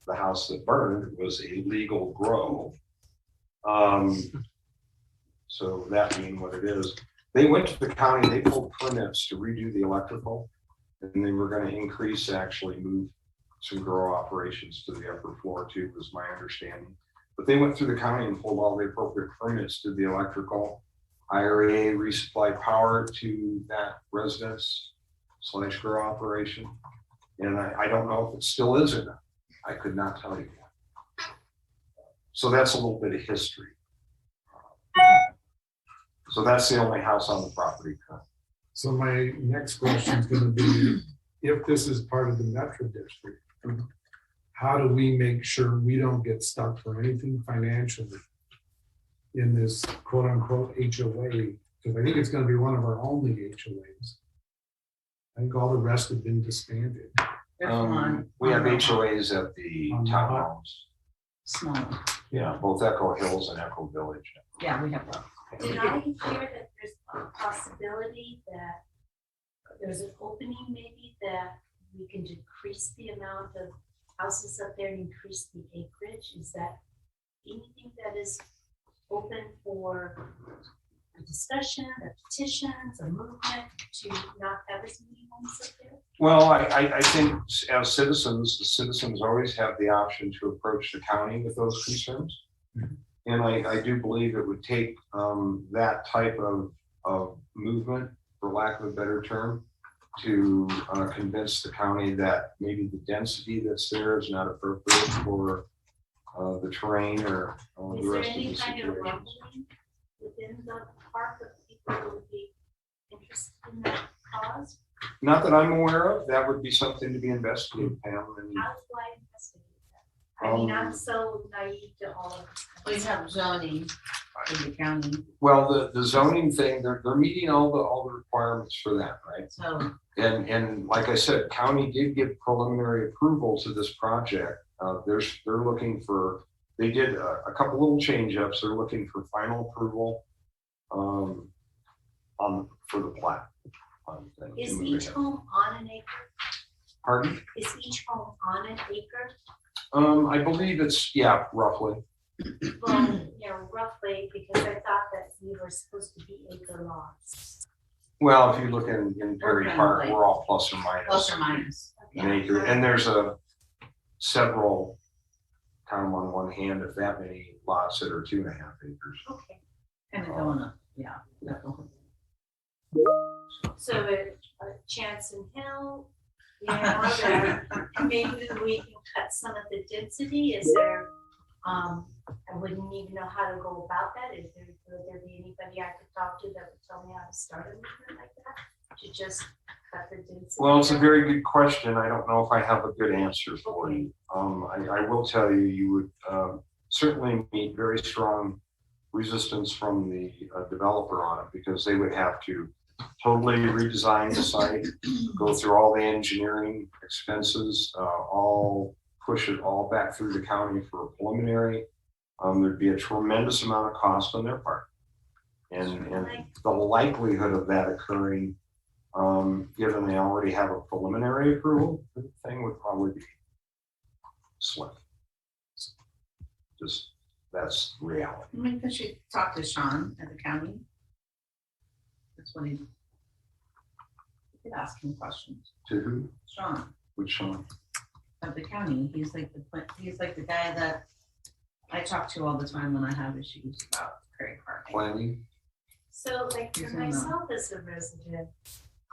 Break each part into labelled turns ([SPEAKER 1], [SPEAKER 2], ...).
[SPEAKER 1] the house that burned was a legal grow. So that being what it is, they went to the county, they pulled permits to redo the electrical, and they were going to increase, actually move some grow operations to the upper floor too, was my understanding. But they went through the county and pulled all the appropriate permits to the electrical. IRA resupplied power to that residence / grow operation. And I don't know if it still is or not. I could not tell you that. So that's a little bit of history. So that's the only house on the property.
[SPEAKER 2] So my next question is going to be, if this is part of the Metro District, how do we make sure we don't get stuck for anything financially in this quote unquote HOA? Because I think it's going to be one of our only HOAs. I think all the rest have been disbanded.
[SPEAKER 1] We have HOAs at the townhomes.
[SPEAKER 3] Small.
[SPEAKER 1] Yeah, both Echo Hills and Echo Village.
[SPEAKER 3] Yeah, we have that.
[SPEAKER 4] Did I hear that there's a possibility that there's an opening maybe that we can decrease the amount of houses up there and increase the acreage? Is that anything that is open for a discussion, a petition, a movement to not have as many homes up there?
[SPEAKER 1] Well, I think as citizens, the citizens always have the option to approach the county with those concerns. And I do believe it would take that type of movement, for lack of a better term, to convince the county that maybe the density that's there is not appropriate for the terrain or the rest of the situation.
[SPEAKER 4] Is there any kind of rumbling within the park of people who would be interested in that cause?
[SPEAKER 1] Not that I'm aware of. That would be something to be investigated, Pam. And
[SPEAKER 4] how do I investigate that? I mean, I'm so naive to all of this.
[SPEAKER 3] We have zoning in the county.
[SPEAKER 1] well, the zoning thing, they're meeting all the requirements for that, right?
[SPEAKER 3] So
[SPEAKER 1] And like I said, county did give preliminary approval to this project. They're looking for, they did a couple little change ups. They're looking for final approval for the plat.
[SPEAKER 4] Is each home on an acre?
[SPEAKER 1] Pardon?
[SPEAKER 4] Is each home on an acre?
[SPEAKER 1] I believe it's, yeah, roughly.
[SPEAKER 4] Well, roughly, because I thought that we were supposed to be acre lots.
[SPEAKER 1] Well, if you look in Perry Park, we're all plus or minus.
[SPEAKER 3] plus or minus.
[SPEAKER 1] An acre, and there's several, count them on one hand, if that many lots that are 2.5 acres.
[SPEAKER 4] Okay.
[SPEAKER 3] Kind of going up, yeah.
[SPEAKER 4] So a Chanson Hill, that maybe we can cut some of the density. Is there, I wouldn't even know how to go about that. Would there be anybody I could talk to that would tell me how to start a movement like that? To just cut the density?
[SPEAKER 1] Well, it's a very good question. I don't know if I have a good answer for you. I will tell you, you would certainly meet very strong resistance from the developer on it, because they would have to totally redesign the site, go through all the engineering expenses, all push it all back through the county for a preliminary. There'd be a tremendous amount of cost on their part. And the likelihood of that occurring, given they already have a preliminary approval, the thing would probably be slim. Just, that's reality.
[SPEAKER 3] I mean, because you talk to Sean at the county. That's what you could ask him questions.
[SPEAKER 1] To who?
[SPEAKER 3] Sean
[SPEAKER 1] Which Sean?
[SPEAKER 3] of the county. He's like the guy that I talk to all the time when I have issues about Prairie Park.
[SPEAKER 1] Planning?
[SPEAKER 4] So, like, for myself as a resident,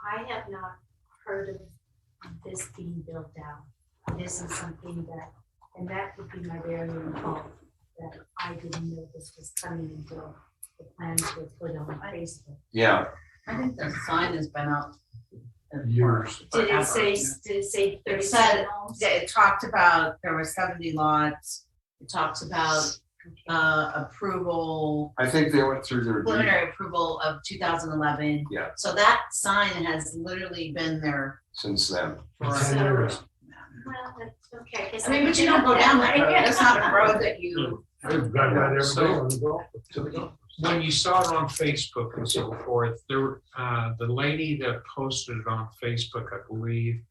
[SPEAKER 4] I have not heard of this being built out. It isn't something that, and that would be my very own fault, that I didn't know this was coming until the plans were put on Facebook.
[SPEAKER 1] Yeah.
[SPEAKER 3] I think the sign has been out
[SPEAKER 2] Years.
[SPEAKER 4] Did it say
[SPEAKER 3] It
[SPEAKER 4] 37
[SPEAKER 3] said,
[SPEAKER 4] homes?
[SPEAKER 3] it talked about there were 70 lots. It talks about approval,
[SPEAKER 1] I think they went through their.
[SPEAKER 3] preliminary approval of 2011.
[SPEAKER 1] Yeah.
[SPEAKER 3] So that sign has literally been there
[SPEAKER 1] Since then.
[SPEAKER 3] for
[SPEAKER 2] 10 years.
[SPEAKER 4] Well, that's okay. 'Cause
[SPEAKER 3] I mean, but you don't go down that road. That's not a road that you.
[SPEAKER 2] I've got that every day on the golf. To the golf.
[SPEAKER 5] When you saw it on Facebook and so forth, there were, the lady that posted it on Facebook, I believe,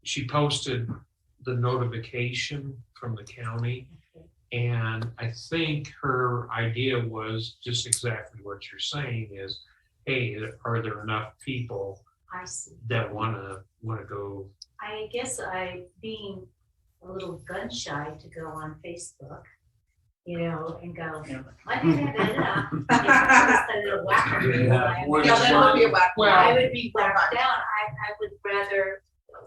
[SPEAKER 5] she posted the notification from the county. And I think her idea was just exactly what you're saying is, hey, are there enough people
[SPEAKER 4] I see.
[SPEAKER 5] that wanna go?
[SPEAKER 4] I guess I, being a little gun shy to go on Facebook, you know, and go, I would be whacked down. I would rather,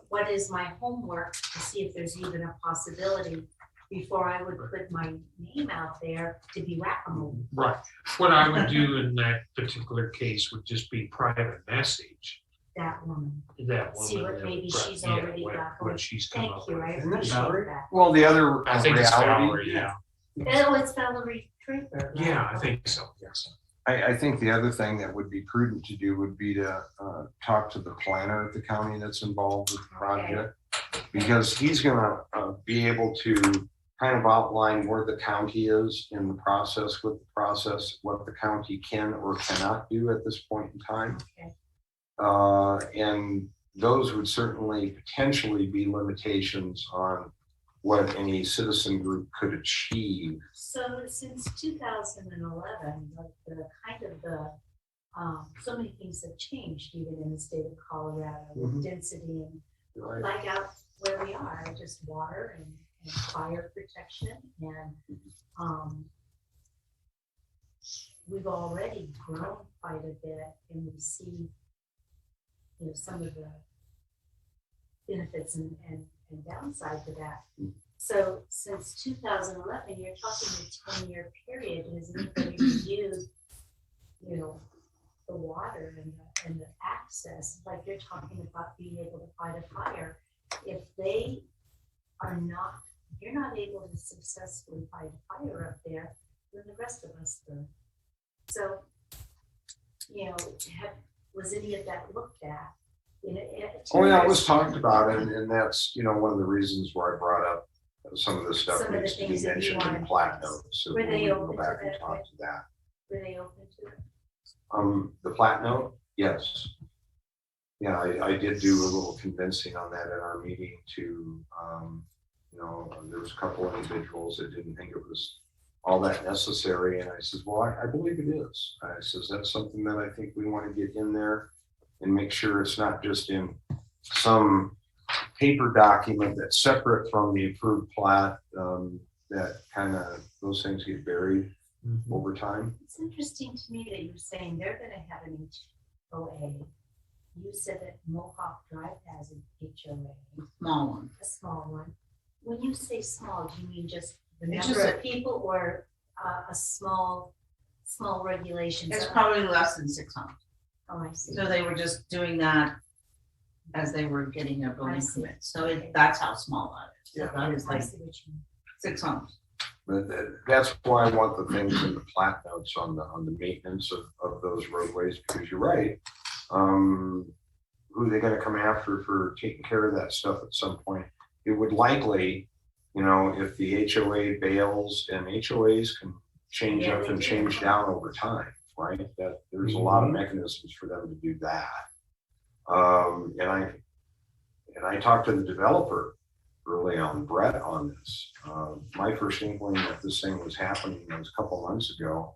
[SPEAKER 4] what is my homework to see if there's even a possibility before I would put my name out there to be whack-a-mole.
[SPEAKER 5] Right. What I would do in that particular case would just be private message
[SPEAKER 4] That woman.
[SPEAKER 5] that
[SPEAKER 4] See
[SPEAKER 5] woman.
[SPEAKER 4] what
[SPEAKER 5] that
[SPEAKER 4] maybe
[SPEAKER 5] would-
[SPEAKER 4] she's
[SPEAKER 5] yeah,
[SPEAKER 4] already
[SPEAKER 5] what-
[SPEAKER 4] got.
[SPEAKER 5] What she's come
[SPEAKER 4] Thank
[SPEAKER 5] up
[SPEAKER 4] you,
[SPEAKER 5] with.
[SPEAKER 4] I
[SPEAKER 1] Isn't that
[SPEAKER 4] appreciate
[SPEAKER 1] Valerie?
[SPEAKER 4] that.
[SPEAKER 1] Well, the other
[SPEAKER 5] I think it's
[SPEAKER 1] reality,
[SPEAKER 5] Valerie, yeah.
[SPEAKER 4] Oh, it's Valerie Draper. right?
[SPEAKER 5] Yeah, I think so, yes.
[SPEAKER 1] I think the other thing that would be prudent to do would be to talk to the planner at the county that's involved with the project. Because he's gonna be able to kind of outline where the county is in the process, with the process, what the county can or cannot do at this point in time.
[SPEAKER 4] Okay.
[SPEAKER 1] And those would certainly potentially be limitations on what any citizen group could achieve.
[SPEAKER 4] So since 2011, the kind of the, so many things have changed even in the state of Colorado with
[SPEAKER 1] Mhm.
[SPEAKER 4] density and
[SPEAKER 1] Right.
[SPEAKER 4] like out where we are, just water and fire protection and, we've already grown quite a bit and we see, you know, some of the benefits and downside to that. So since 2011, you're talking a 10-year period. Has anybody reviewed, you know, the water and the access? Like you're talking about being able to fight a fire. If they are not, if you're not able to successfully fight a fire up there, then the rest of us do. So, you know, was any of that looked at?
[SPEAKER 1] Oh, yeah, it was talked about, and that's, you know, one of the reasons why I brought up some of this stuff
[SPEAKER 4] Some of the
[SPEAKER 1] needs to be
[SPEAKER 4] things that you
[SPEAKER 1] mentioned in
[SPEAKER 4] wanted.
[SPEAKER 1] plat notes. So
[SPEAKER 4] Were they
[SPEAKER 1] we can
[SPEAKER 4] open
[SPEAKER 1] go
[SPEAKER 4] to
[SPEAKER 1] back and
[SPEAKER 4] that?
[SPEAKER 1] talk to that.
[SPEAKER 4] Were they open to it?
[SPEAKER 1] The plat note, yes. Yeah, I did do a little convincing on that at our meeting to, you know, there was a couple of individuals that didn't think it was all that necessary. And I says, well, I believe it is. I says, that's something that I think we want to get in there and make sure it's not just in some paper document that's separate from the approved plat, that kind of, those things get buried over time.
[SPEAKER 4] It's interesting to me that you're saying they're gonna have an HOA. You said that Mohawk Drive has an HOA,
[SPEAKER 3] Small one.
[SPEAKER 4] a small one. When you say small, do you mean just the
[SPEAKER 3] It's
[SPEAKER 4] number
[SPEAKER 3] just
[SPEAKER 4] of people or a small regulations?
[SPEAKER 3] It's probably less than 600.
[SPEAKER 4] Oh, I see.
[SPEAKER 3] So they were just doing that as they were getting their
[SPEAKER 4] I
[SPEAKER 3] building
[SPEAKER 4] see.
[SPEAKER 3] permit. So that's how small that is.
[SPEAKER 1] Yeah.
[SPEAKER 3] That is
[SPEAKER 4] I
[SPEAKER 3] like
[SPEAKER 4] see what you mean.
[SPEAKER 3] 6 homes.
[SPEAKER 1] But that's why I want the things in the plat notes on the maintenance of those roadways, because you're right. Who are they gonna come after for taking care of that stuff at some point? It would likely, you know, if the HOA bails, and HOAs can change
[SPEAKER 4] Yeah,
[SPEAKER 1] up
[SPEAKER 4] they
[SPEAKER 1] and
[SPEAKER 4] do.
[SPEAKER 1] change down over time, right? That there's a lot of mechanisms for them to do that. And I talked to the developer early on, Brett, on this. My first inkling that this thing was happening was a couple months ago.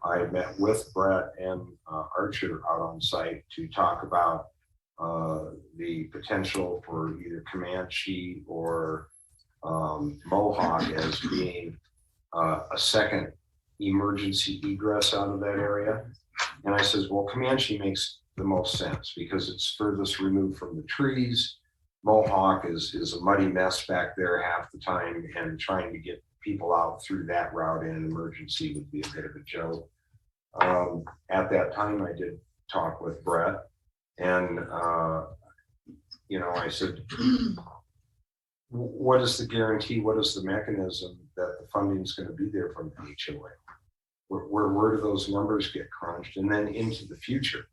[SPEAKER 1] I met with Brett and Archer out on site to talk about the potential for either Comanche or Mohawk as being a second emergency egress out of that area. And I says, well, Comanche makes the most sense because it's furthest removed from the trees. Mohawk is a muddy mess back there half the time, and trying to get people out through that route in an emergency would be a bit of a joke. At that time, I did talk with Brett, and you know, I said, what is the guarantee? What is the mechanism that the funding is going to be there from the HOA? Where do those numbers get crunched? And then into the future.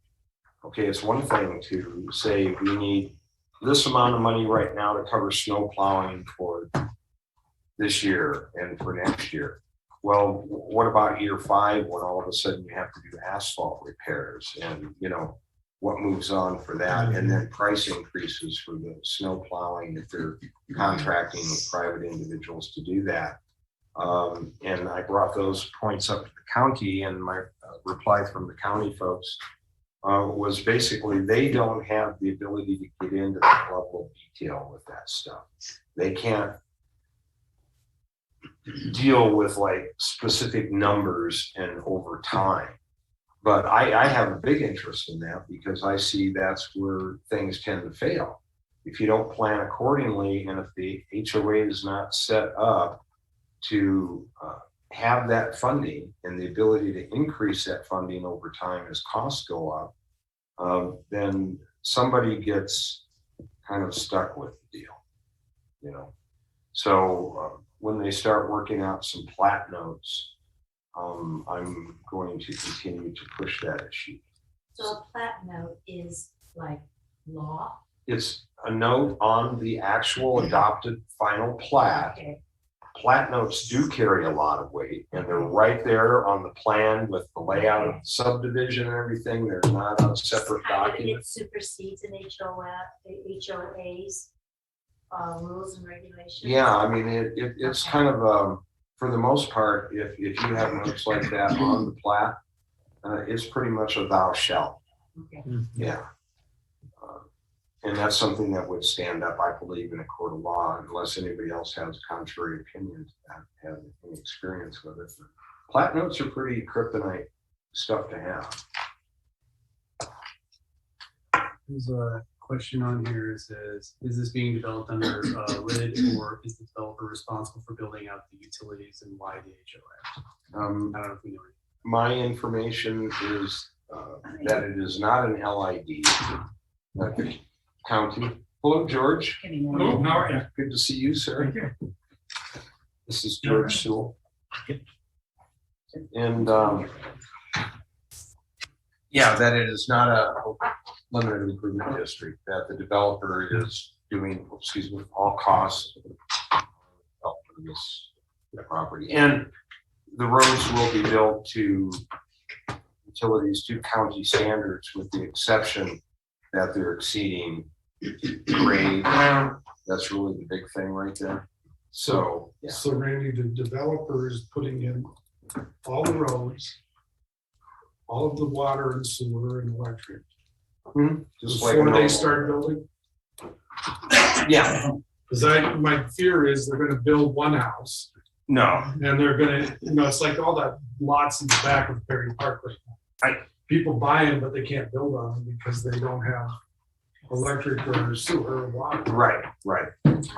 [SPEAKER 1] Okay, it's one thing to say we need this amount of money right now to cover snow plowing for this year and for next year. Well, what about year 5 when all of a sudden you have to do asphalt repairs? And, you know, what moves on for that, and then price increases for the snow plowing if they're contracting with private individuals to do that. And I brought those points up to the county, and my reply from the county folks was basically they don't have the ability to get into that level of detail with that stuff. They can't deal with like specific numbers and over time. But I have a big interest in that because I see that's where things tend to fail. If you don't plan accordingly, and if the HOA is not set up to have that funding and the ability to increase that funding over time as costs go up, then somebody gets kind of stuck with the deal, you know. So when they start working out some plat notes, I'm going to continue to push that issue.
[SPEAKER 4] So a plat note is like law?
[SPEAKER 1] It's a note on the actual adopted final plat.
[SPEAKER 4] Okay.
[SPEAKER 1] Plat notes do carry a lot of weight, and they're right there on the plan with the layout of the subdivision and everything. They're not a separate document.
[SPEAKER 4] It supersedes an HOA's rules and regulations?
[SPEAKER 1] Yeah, I mean, it's kind of, for the most part, if you have notes like that on the plat, it's pretty much a thou shalt.
[SPEAKER 4] Okay.
[SPEAKER 1] Yeah. And that's something that would stand up, I believe, in a court of law, unless anybody else has contrary opinions that have any experience with it. But plat notes are pretty kryptonite stuff to have.
[SPEAKER 6] There's a question on here. It says, is this being developed under LID, or is the developer responsible for building out the utilities, and why the HOA? I don't know if we know.
[SPEAKER 1] My information is that it is not an LID. That the county. Hello, George.
[SPEAKER 3] Hello,
[SPEAKER 2] how are you?
[SPEAKER 1] Good to see you, sir.
[SPEAKER 2] Thank you.
[SPEAKER 1] This is George Sewell. And yeah, that it is not a limited improvement district, that the developer is doing, all costs for this property. And the roads will be built to utilities to county standards, with the exception that they're exceeding grade. That's really the big thing right there. So, yeah.
[SPEAKER 2] So Randy, the developer is putting in all the roads, all of the water and sewer and electric.
[SPEAKER 1] Just like
[SPEAKER 2] Before they
[SPEAKER 1] normal.
[SPEAKER 2] start building?
[SPEAKER 1] Yeah,
[SPEAKER 2] Because my fear is they're gonna build one house
[SPEAKER 1] no,
[SPEAKER 2] and they're gonna, it's like all that lots in the back of Perry Park right now. People buy them, but they can't build on them because they don't have electric or sewer or water.
[SPEAKER 1] right.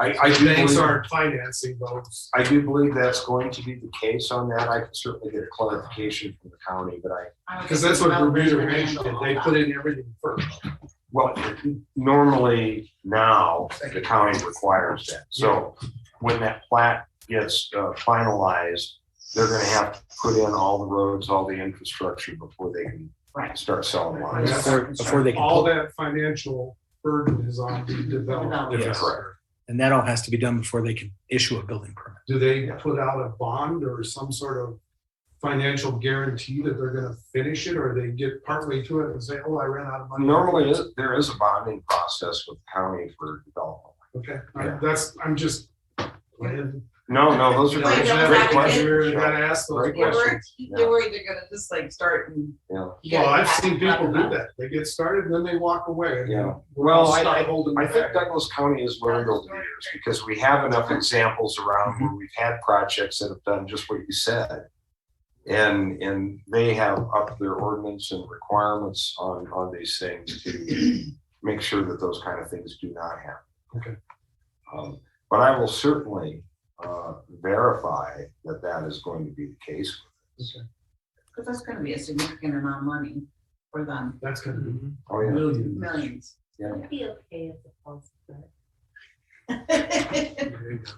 [SPEAKER 1] I do
[SPEAKER 2] Banks
[SPEAKER 1] believe-
[SPEAKER 2] aren't financing those.
[SPEAKER 1] I do believe that's going to be the case on that. I can certainly get a clarification from the county, but
[SPEAKER 2] Because that's what Bermuda Ranch did. They put in everything first.
[SPEAKER 1] well, normally now the county requires that. So when that plat gets finalized, they're gonna have to put in all the roads, all the infrastructure before they can start selling lots.
[SPEAKER 7] Before they can
[SPEAKER 2] All
[SPEAKER 7] pull,
[SPEAKER 2] that financial burden is on the developer.
[SPEAKER 7] Yes.
[SPEAKER 1] Correct.
[SPEAKER 7] and that all has to be done before they can issue a building permit.
[SPEAKER 2] Do they put out a bond or some sort of financial guarantee that they're gonna finish it, or they get partway to it and say, oh, I ran out of money?
[SPEAKER 1] Normally, there is a bonding process with the county for development.
[SPEAKER 2] Okay,
[SPEAKER 1] Yeah.
[SPEAKER 2] I'm just.
[SPEAKER 1] No, those are
[SPEAKER 3] Well,
[SPEAKER 1] great,
[SPEAKER 3] you know,
[SPEAKER 1] great
[SPEAKER 3] I
[SPEAKER 1] questions.
[SPEAKER 2] You gotta ask those
[SPEAKER 1] Great
[SPEAKER 2] questions.
[SPEAKER 3] They were either gonna just like start and.
[SPEAKER 1] Yeah.
[SPEAKER 2] Well, I've seen people do that. They get started and then they walk away. and
[SPEAKER 1] Yeah.
[SPEAKER 2] we're all
[SPEAKER 1] Well,
[SPEAKER 2] stuck holding
[SPEAKER 1] I think
[SPEAKER 2] back.
[SPEAKER 1] Douglas County has learned over the years, because we have enough examples around where we've had projects that have done just what you said. And they have upped their ordinance and requirements on these things to make sure that those kind of things do not happen.
[SPEAKER 2] Okay.
[SPEAKER 1] But I will certainly verify that is going to be the case.
[SPEAKER 2] Okay.
[SPEAKER 3] Because that's gonna be a significant amount of money for them,
[SPEAKER 2] That's gonna be
[SPEAKER 1] Oh, yeah.
[SPEAKER 2] millions.
[SPEAKER 3] millions.
[SPEAKER 4] It'd be okay if it falls through.
[SPEAKER 2] There you go.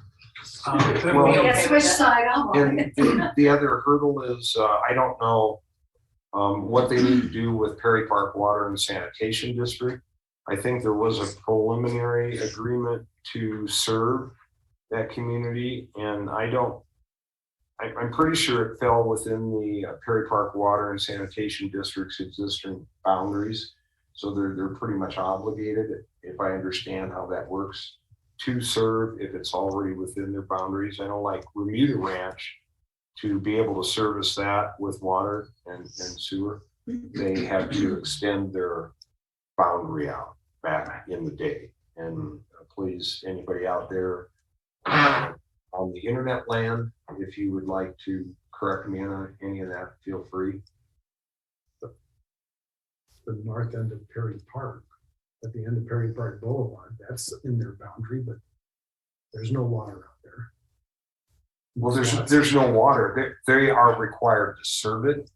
[SPEAKER 1] Well,
[SPEAKER 4] Guess which side I'm on.
[SPEAKER 1] And the other hurdle is, I don't know what they need to do with Perry Park Water and Sanitation District. I think there was a preliminary agreement to serve that community, and I'm pretty sure it fell within the Perry Park Water and Sanitation District's existing boundaries. So they're pretty much obligated, if I understand how that works, to serve if it's already within their boundaries. I know like Remuda Ranch, to be able to service that with water and sewer, they have to extend their boundary out back in the day. And please, anybody out there on the internet land, if you would like to correct me on any of that, feel free.
[SPEAKER 2] The north end of Perry Park, at the end of Perry Park Boulevard, that's in their boundary, but there's no water out there.
[SPEAKER 1] Well, there's no water. They are required to serve it,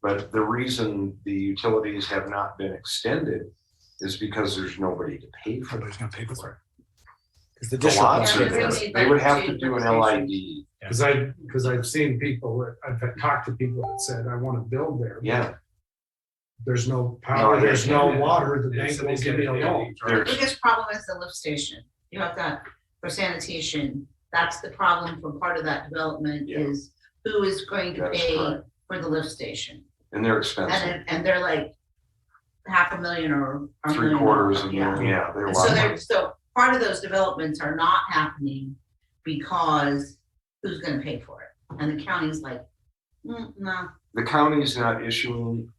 [SPEAKER 1] but the reason the utilities have not been extended is because there's nobody to pay for it.
[SPEAKER 7] Nobody's gonna pay for it. Because the
[SPEAKER 1] The
[SPEAKER 7] district
[SPEAKER 1] lots
[SPEAKER 7] wants
[SPEAKER 1] are
[SPEAKER 3] Yeah,
[SPEAKER 7] to.
[SPEAKER 3] they
[SPEAKER 1] there.
[SPEAKER 3] need,
[SPEAKER 1] They
[SPEAKER 3] like,
[SPEAKER 1] would have
[SPEAKER 3] two
[SPEAKER 1] to do an
[SPEAKER 3] limitations.
[SPEAKER 1] LID.
[SPEAKER 2] Because I've seen people, I've talked to people that said, I want to build there.
[SPEAKER 1] Yeah,
[SPEAKER 2] There's no power,
[SPEAKER 1] No,
[SPEAKER 2] there's no
[SPEAKER 6] yeah.
[SPEAKER 2] water, the
[SPEAKER 6] Yeah,
[SPEAKER 2] bank
[SPEAKER 6] somebody's
[SPEAKER 2] won't give me a
[SPEAKER 6] gotta-
[SPEAKER 2] loan.
[SPEAKER 3] The
[SPEAKER 1] there's,
[SPEAKER 3] biggest problem is the lift station. You have that for sanitation. That's the problem for part of that development
[SPEAKER 1] Yeah.
[SPEAKER 3] is who is going to
[SPEAKER 1] That is
[SPEAKER 3] pay
[SPEAKER 1] correct.
[SPEAKER 3] for the lift station?
[SPEAKER 1] and they're expensive.
[SPEAKER 3] And they're like $500,000 or $1 million.
[SPEAKER 1] Three-quarters of a
[SPEAKER 3] Yeah.
[SPEAKER 1] million, yeah, they're a
[SPEAKER 3] And
[SPEAKER 1] lot
[SPEAKER 3] so
[SPEAKER 1] of money.
[SPEAKER 3] they're, so part of those developments are not happening because who's gonna pay for it? And the county's like, no.
[SPEAKER 1] The county's not issuing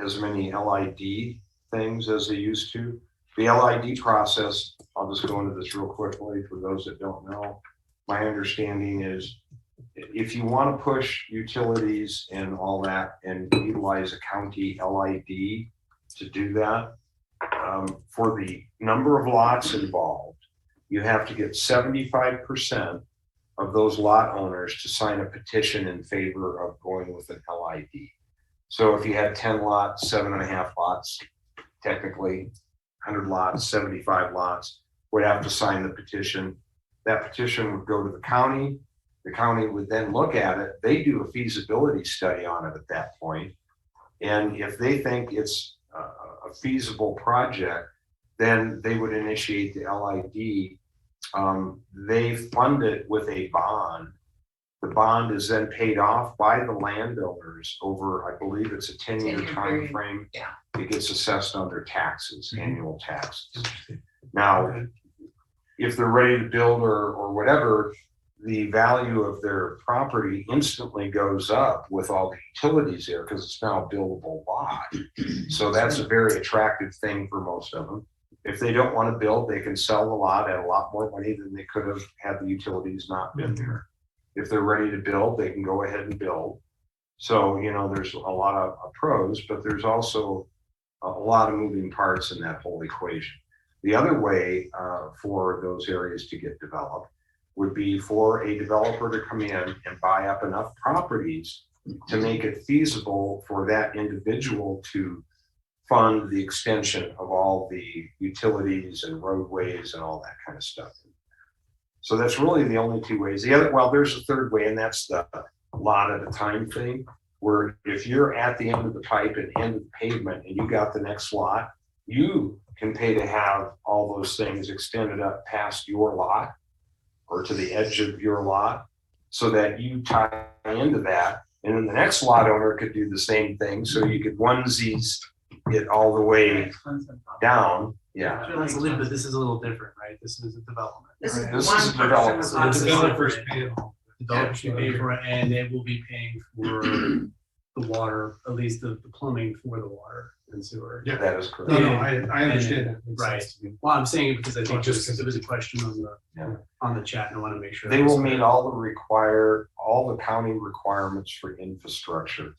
[SPEAKER 1] as many LID things as they used to. The LID process, I'll just go into this real quickly for those that don't know. My understanding is if you want to push utilities and all that and utilize a county LID to do that, for the number of lots involved, you have to get 75% of those lot owners to sign a petition in favor of going with an LID. So if you had 10 lots, 7.5 lots, technically 100 lots, 75 lots, would have to sign the petition. That petition would go to the county. The county would then look at it. They do a feasibility study on it at that point. And if they think it's a feasible project, then they would initiate the LID. They fund it with a bond. The bond is then paid off by the landowners over, I believe it's a 10-year
[SPEAKER 3] 10-year
[SPEAKER 1] time
[SPEAKER 3] period.
[SPEAKER 1] frame.
[SPEAKER 3] Yeah.
[SPEAKER 1] It gets assessed on their taxes, annual taxes. Now, if they're ready to build or whatever, the value of their property instantly goes up with all the utilities there because it's now a buildable lot. So that's a very attractive thing for most of them. If they don't want to build, they can sell the lot at a lot more money than they could have had the utilities not been there. If they're ready to build, they can go ahead and build. So, you know, there's a lot of pros, but there's also a lot of moving parts in that whole equation. The other way for those areas to get developed would be for a developer to come in and buy up enough properties to make it feasible for that individual to fund the extension of all the utilities and roadways and all that kind of stuff. So that's really the only two ways. The other, well, there's a third way, and that's the lot at a time thing, where if you're at the end of the pipe and end of the pavement and you got the next lot, you can pay to have all those things extended up past your lot or to the edge of your lot so that you tie into that. And then the next lot owner could do the same thing. So you could onesies it all the way down. Yeah.
[SPEAKER 6] That's a little bit, this is a little different, right? This is a development.
[SPEAKER 3] This is
[SPEAKER 6] right?
[SPEAKER 1] This
[SPEAKER 3] one
[SPEAKER 1] is a
[SPEAKER 3] person
[SPEAKER 1] development.
[SPEAKER 3] with
[SPEAKER 6] So
[SPEAKER 3] lots
[SPEAKER 6] the
[SPEAKER 3] of
[SPEAKER 6] developers
[SPEAKER 3] secret.
[SPEAKER 6] pay it all. Developers should pay for it, and they will be paying for the water, at least the plumbing for the water and sewer.
[SPEAKER 2] Yeah.
[SPEAKER 1] That is correct.
[SPEAKER 2] No, I understand that. Makes
[SPEAKER 6] Right.
[SPEAKER 2] sense to me.
[SPEAKER 6] Well, I'm saying it because I think
[SPEAKER 2] Just
[SPEAKER 6] there was a question
[SPEAKER 1] Yeah.
[SPEAKER 6] on the chat, and I want to make sure.
[SPEAKER 1] They
[SPEAKER 6] that was
[SPEAKER 1] will meet
[SPEAKER 6] clear.
[SPEAKER 1] all the county requirements for infrastructure.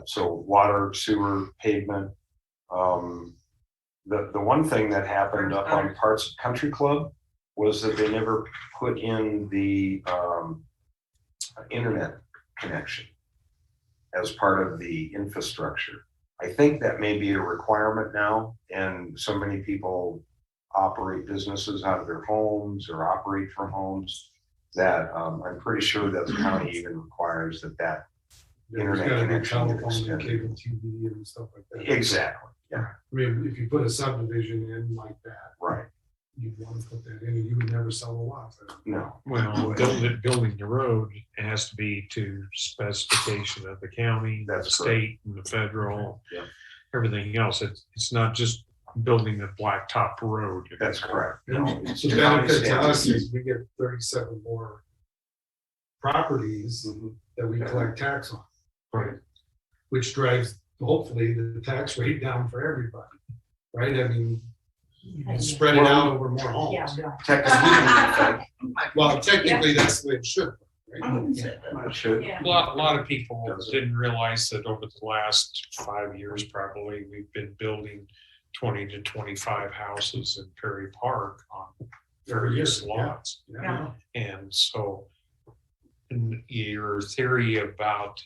[SPEAKER 1] So water, sewer, pavement. The one thing that happened up on parts of Country Club was that they never put in the internet connection as part of the infrastructure. I think that may be a requirement now, and so many people operate businesses out of their homes or operate from homes that I'm pretty sure that the county even requires that
[SPEAKER 2] There's
[SPEAKER 1] internet
[SPEAKER 2] gotta be
[SPEAKER 1] connection get
[SPEAKER 2] telephone and
[SPEAKER 1] extended.
[SPEAKER 2] cable TV and stuff like that.
[SPEAKER 1] Exactly, yeah,
[SPEAKER 2] I mean, if you put a subdivision in like that,
[SPEAKER 1] right,
[SPEAKER 2] you'd want to put that in, and you would never sell a lot.
[SPEAKER 1] no,
[SPEAKER 8] Well, building the road, it has to be to specification of the county, the
[SPEAKER 1] That's
[SPEAKER 8] state, and the federal.
[SPEAKER 1] Yeah.
[SPEAKER 8] everything else. It's not just building a blacktop road.
[SPEAKER 1] That's correct. No, it's
[SPEAKER 2] The
[SPEAKER 1] the county
[SPEAKER 2] benefit to us
[SPEAKER 1] standards.
[SPEAKER 2] is we get 37 more properties that we collect tax on.
[SPEAKER 8] Right.
[SPEAKER 2] Which drives, hopefully, the tax rate down for everybody, right? I mean, you can spread it out over more homes.
[SPEAKER 1] Technically,
[SPEAKER 2] Well, technically, that's the way it should, be, right?
[SPEAKER 1] it should.
[SPEAKER 4] Yeah.
[SPEAKER 5] A lot of people didn't realize that over the last 5 years, probably, we've been building 20 to 25 houses in Perry Park on various
[SPEAKER 2] Yeah.
[SPEAKER 5] lots.
[SPEAKER 2] Yeah.
[SPEAKER 5] And so your theory about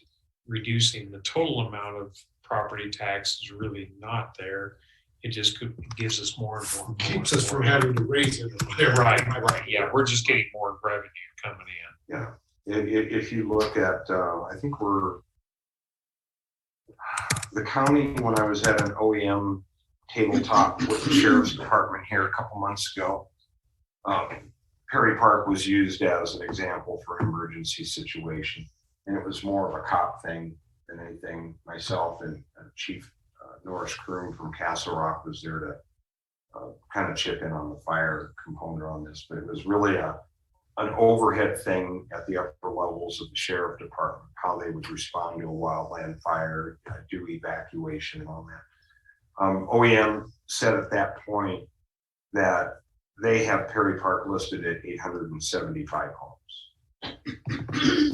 [SPEAKER 5] reducing the total amount of property tax is really not there. It just gives us more and more.
[SPEAKER 2] Keeps us from having to raise it.
[SPEAKER 5] Right, yeah, we're just getting more revenue coming in.
[SPEAKER 1] Yeah, if you look at, I think the county, when I was at an OEM tabletop with the sheriff's department here a couple months ago, Perry Park was used as an example for an emergency situation. And it was more of a cop thing than anything. Myself and Chief Norris Kroon from Castle Rock was there to kind of chip in on the fire component on this, but it was really an overhead thing at the upper levels of the sheriff department, how they would respond to a wildland fire, do evacuation and all that. OEM said at that point that they have Perry Park listed at 875 homes.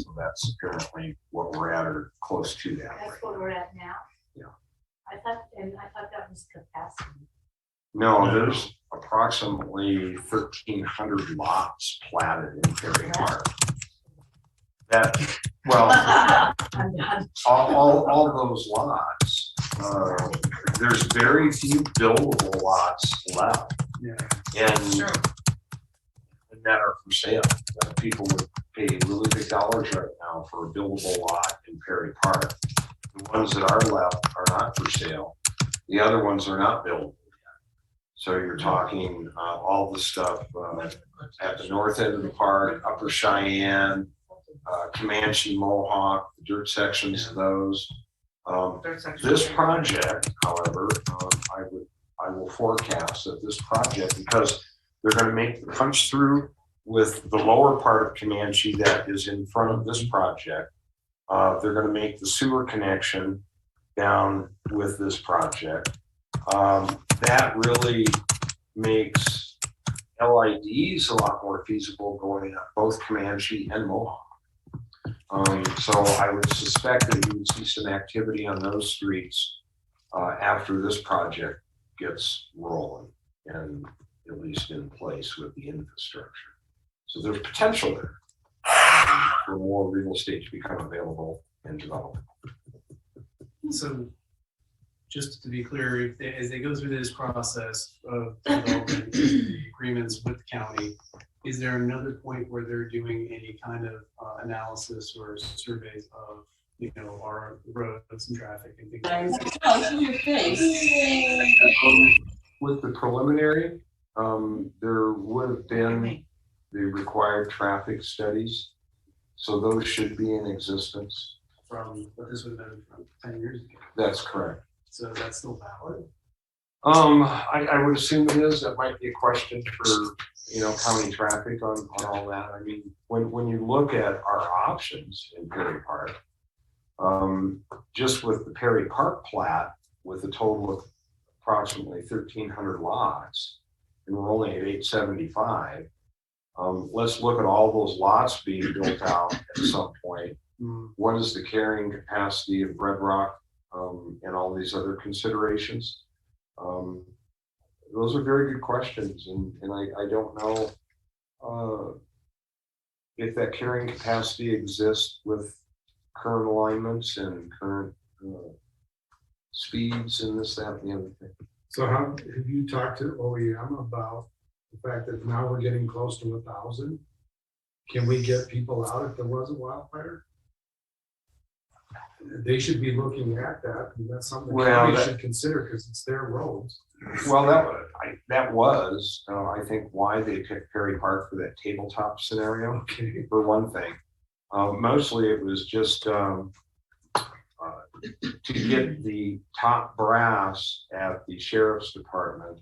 [SPEAKER 1] So that's apparently what we're at or close to that.
[SPEAKER 4] That's
[SPEAKER 1] right
[SPEAKER 4] what
[SPEAKER 1] now.
[SPEAKER 4] we're at now?
[SPEAKER 1] Yeah.
[SPEAKER 4] I thought that was capacity.
[SPEAKER 1] No, there's approximately 1,300 lots platted in Perry Park. That, well,
[SPEAKER 4] I'm done.
[SPEAKER 1] all those lots, there's very few buildable lots left.
[SPEAKER 6] Yeah.
[SPEAKER 1] And
[SPEAKER 3] Sure.
[SPEAKER 1] that are for sale. People would pay really big dollars right now for a buildable lot in Perry Park. The ones that are left are not for sale. The other ones are not buildable yet. So you're talking all the stuff at the north end of the park, Upper Cheyenne, Comanche, Mohawk, the dirt sections of those. This project, however, I will forecast that this project, because they're going to make the punch through with the lower part of Comanche that is in front of this project. They're going to make the sewer connection down with this project. That really makes LIDs a lot more feasible going up both Comanche and Mohawk. So I would suspect that you would see some activity on those streets after this project gets rolling and at least in place with the infrastructure. So there's potential there for more real estate to become available and developed.
[SPEAKER 6] So just to be clear, if as they go through this process of developing the agreements with the county, is there another point where they're doing any kind of analysis or surveys of, our roads and traffic and things like that?
[SPEAKER 3] Oh, in your face.
[SPEAKER 1] With the preliminary, there would have been the required traffic studies. So those should be in existence.
[SPEAKER 6] But this would have been from 10 years ago.
[SPEAKER 1] That's correct.
[SPEAKER 6] So that's still valid?
[SPEAKER 1] I would assume it is. That might be a question for, county traffic on all that. I mean, when you look at our options in Perry Park, just with the Perry Park plat, with a total of approximately 1,300 lots, and we're only at 875, let's look at all those lots being built out at some point. What is the carrying capacity of Red Rock and all these other considerations? Those are very good questions, and I don't know if that carrying capacity exists with current alignments and current speeds and this, that, and the other thing.
[SPEAKER 2] So have you talked to OEM about the fact that now we're getting close to 1,000? Can we get people out if there was a wildfire? They should be looking at that, and that's something we should consider because it's their roads.
[SPEAKER 1] Well, that was, I think, why they picked Perry Park for that tabletop scenario.
[SPEAKER 2] Okay.
[SPEAKER 1] For one thing, mostly it was just to get the top brass at the sheriff's department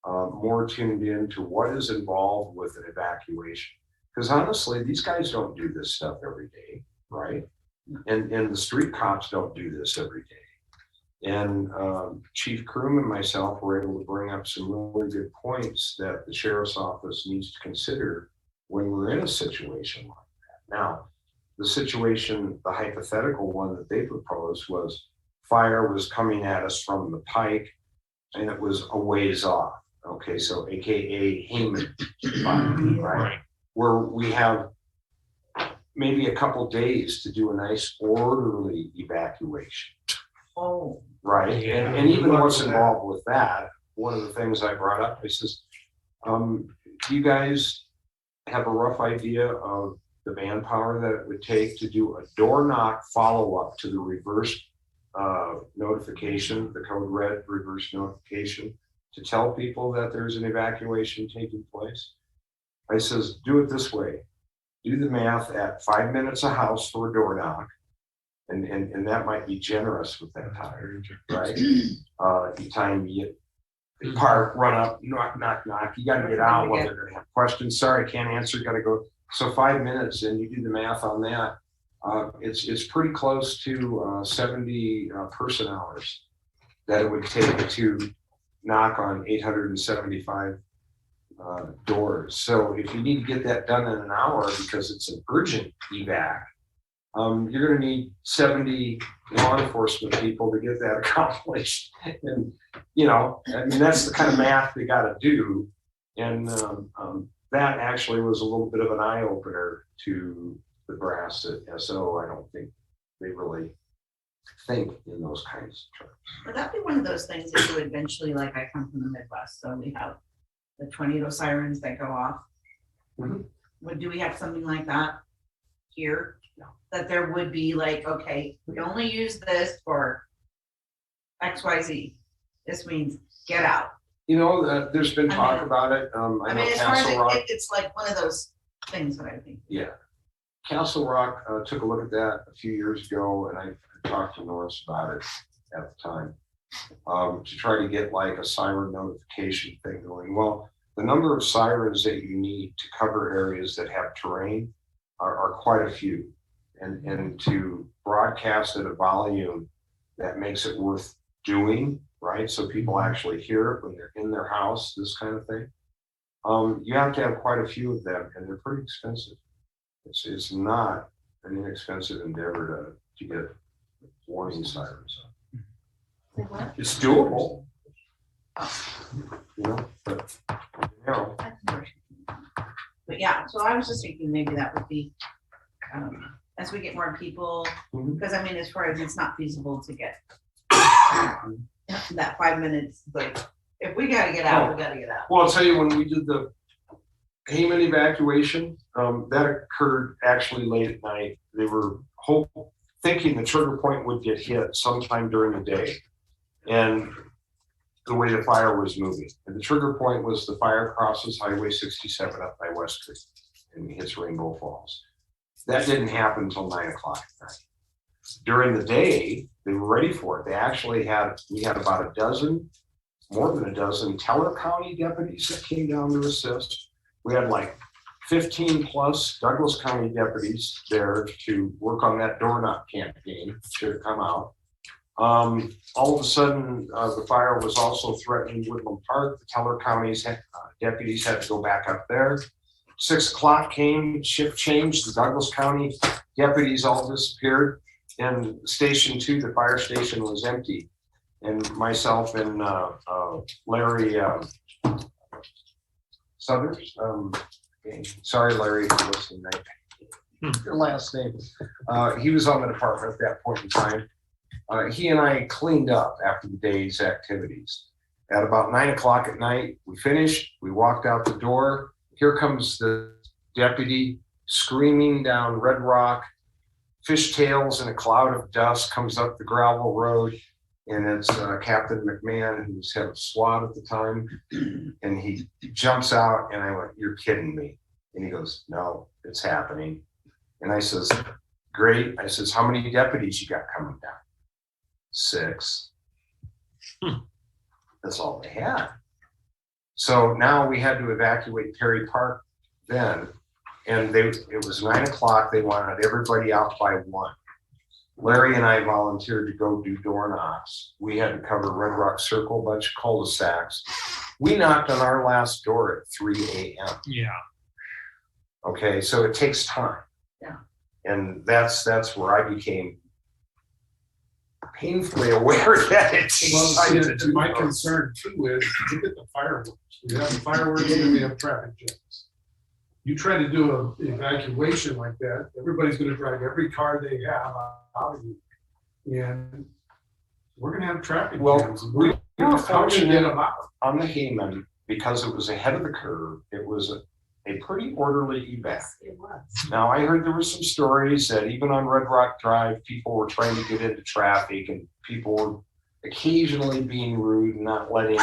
[SPEAKER 1] more tuned in to what is involved with an evacuation. Because honestly, these guys don't do this stuff every day, right? And the street cops don't do this every day. And Chief Kroom and myself were able to bring up some really good points that the sheriff's office needs to consider when we're in a situation like that. Now, the situation, the hypothetical one that they proposed was fire was coming at us from the pike and it was a ways off. Okay, so AKA Haman fire, right?
[SPEAKER 5] Right.
[SPEAKER 1] Where we have maybe a couple days to do a nice orderly evacuation.
[SPEAKER 3] Oh,
[SPEAKER 1] Right,
[SPEAKER 5] Yeah.
[SPEAKER 1] and even
[SPEAKER 2] Good luck
[SPEAKER 1] what's
[SPEAKER 2] with that.
[SPEAKER 1] involved with that, one of the things I brought up, I says, do you guys have a rough idea of the manpower that it would take to do a door knock follow-up to the reverse notification, the code red reverse notification, to tell people that there's an evacuation taking place? I says, do it this way. Do the math at 5 minutes a house for a door knock. And that might be generous with that time, right? You time you park, run up, knock, knock, knock. You gotta get out while they're gonna have questions. Sorry, can't answer, gotta go. So 5 minutes and you do the math on that. It's pretty close to 70 person hours that it would take to knock on 875 doors. So if you need to get that done in an hour because it's an urgent evac, you're going to need 70 law enforcement people to get that accomplished. And, you know, I mean, that's the kind of math they got to do. And that actually was a little bit of an eye opener to the brass at SO. I don't think they really think in those kinds of terms.
[SPEAKER 3] would that be one of those things that you eventually, like I come from the Midwest, so we have the tornado sirens that go off?
[SPEAKER 1] Mhm.
[SPEAKER 3] Do we have something like that here?
[SPEAKER 1] No.
[SPEAKER 3] That there would be like, okay, we only use this for XYZ. This means get out.
[SPEAKER 1] You know, there's been
[SPEAKER 3] I
[SPEAKER 1] talk
[SPEAKER 3] mean-
[SPEAKER 1] about it. I
[SPEAKER 3] I
[SPEAKER 1] know
[SPEAKER 3] mean, as far as
[SPEAKER 1] Castle Rock.
[SPEAKER 3] it's like one of those things that I think.
[SPEAKER 1] Yeah. Castle Rock took a look at that a few years ago, and I talked to Norris about it at the time to try to get like a siren notification thing going. Well, the number of sirens that you need to cover areas that have terrain are quite a few. And to broadcast at a volume that makes it worth doing, right? So people actually hear it when they're in their house, this kind of thing. You have to have quite a few of them, and they're pretty expensive. It's not an inexpensive endeavor to get warning sirens.
[SPEAKER 3] Like what?
[SPEAKER 1] It's doable, you know, but you know,
[SPEAKER 3] But yeah, so I was just thinking maybe that would be, as we get more people,
[SPEAKER 1] Mhm.
[SPEAKER 3] because I mean, as far as it's not feasible to get that 5 minutes, but if we gotta get out, we gotta get out.
[SPEAKER 1] Well, I'll tell you, when we did the Haman evacuation, that occurred actually late at night. They were thinking the trigger point would get hit sometime during the day. And the way the fire was moving. And the trigger point was the fire crosses Highway 67 up by West Street and hits Rainbow Falls. That didn't happen until 9 o'clock at night. During the day, they were ready for it. We had about a dozen, more than a dozen Teller County deputies that came down to assist. We had like 15 plus Douglas County deputies there to work on that door knock campaign, should have come out. All of a sudden, the fire was also threatening Woodland Park. The Teller County's deputies had to go back up there. 6 o'clock came, shift changed. The Douglas County deputies all disappeared. And Station 2, the fire station, was empty. And myself and Larry Southers, sorry, Larry, for listening. Your last name. He was on the department at that point in time. He and I cleaned up after the day's activities. At about 9 o'clock at night, we finished. We walked out the door. Here comes the deputy screaming down Red Rock. Fishtails in a cloud of dust comes up the gravel road. And it's Captain McMahon, who was head of SWAT at the time. And he jumps out, and I went, "You're kidding me." And he goes, "No, it's happening." And I says, "Great." I says, "How many deputies you got coming down?" 6. That's all they had. So now we had to evacuate Perry Park then, and it was 9 o'clock. They wanted everybody out by 1. Larry and I volunteered to go do door knocks. We had to cover Red Rock Circle, a bunch of cul-de-sacs. We knocked on our last door at 3 a.m.
[SPEAKER 5] Yeah.
[SPEAKER 1] Okay, so it takes time.
[SPEAKER 3] Yeah.
[SPEAKER 1] And that's where I became painfully aware that it takes
[SPEAKER 2] Well,
[SPEAKER 1] time
[SPEAKER 2] see,
[SPEAKER 1] to
[SPEAKER 2] and
[SPEAKER 1] do
[SPEAKER 2] my
[SPEAKER 1] those.
[SPEAKER 2] concern too is, look at the fireworks. We have the fireworks and we have traffic jams. You try to do an evacuation like that, everybody's gonna drive every car they have out of you. And we're gonna have traffic
[SPEAKER 1] Well,
[SPEAKER 2] jams.
[SPEAKER 1] we were
[SPEAKER 2] How do you
[SPEAKER 1] fortunate
[SPEAKER 2] get them out?
[SPEAKER 1] on the Hayman, because it was ahead of the curve, it was a pretty orderly evac.
[SPEAKER 4] It was.
[SPEAKER 1] Now, I heard there were some stories that even on Red Rock Drive, people were trying to get into traffic and people were occasionally being rude and not letting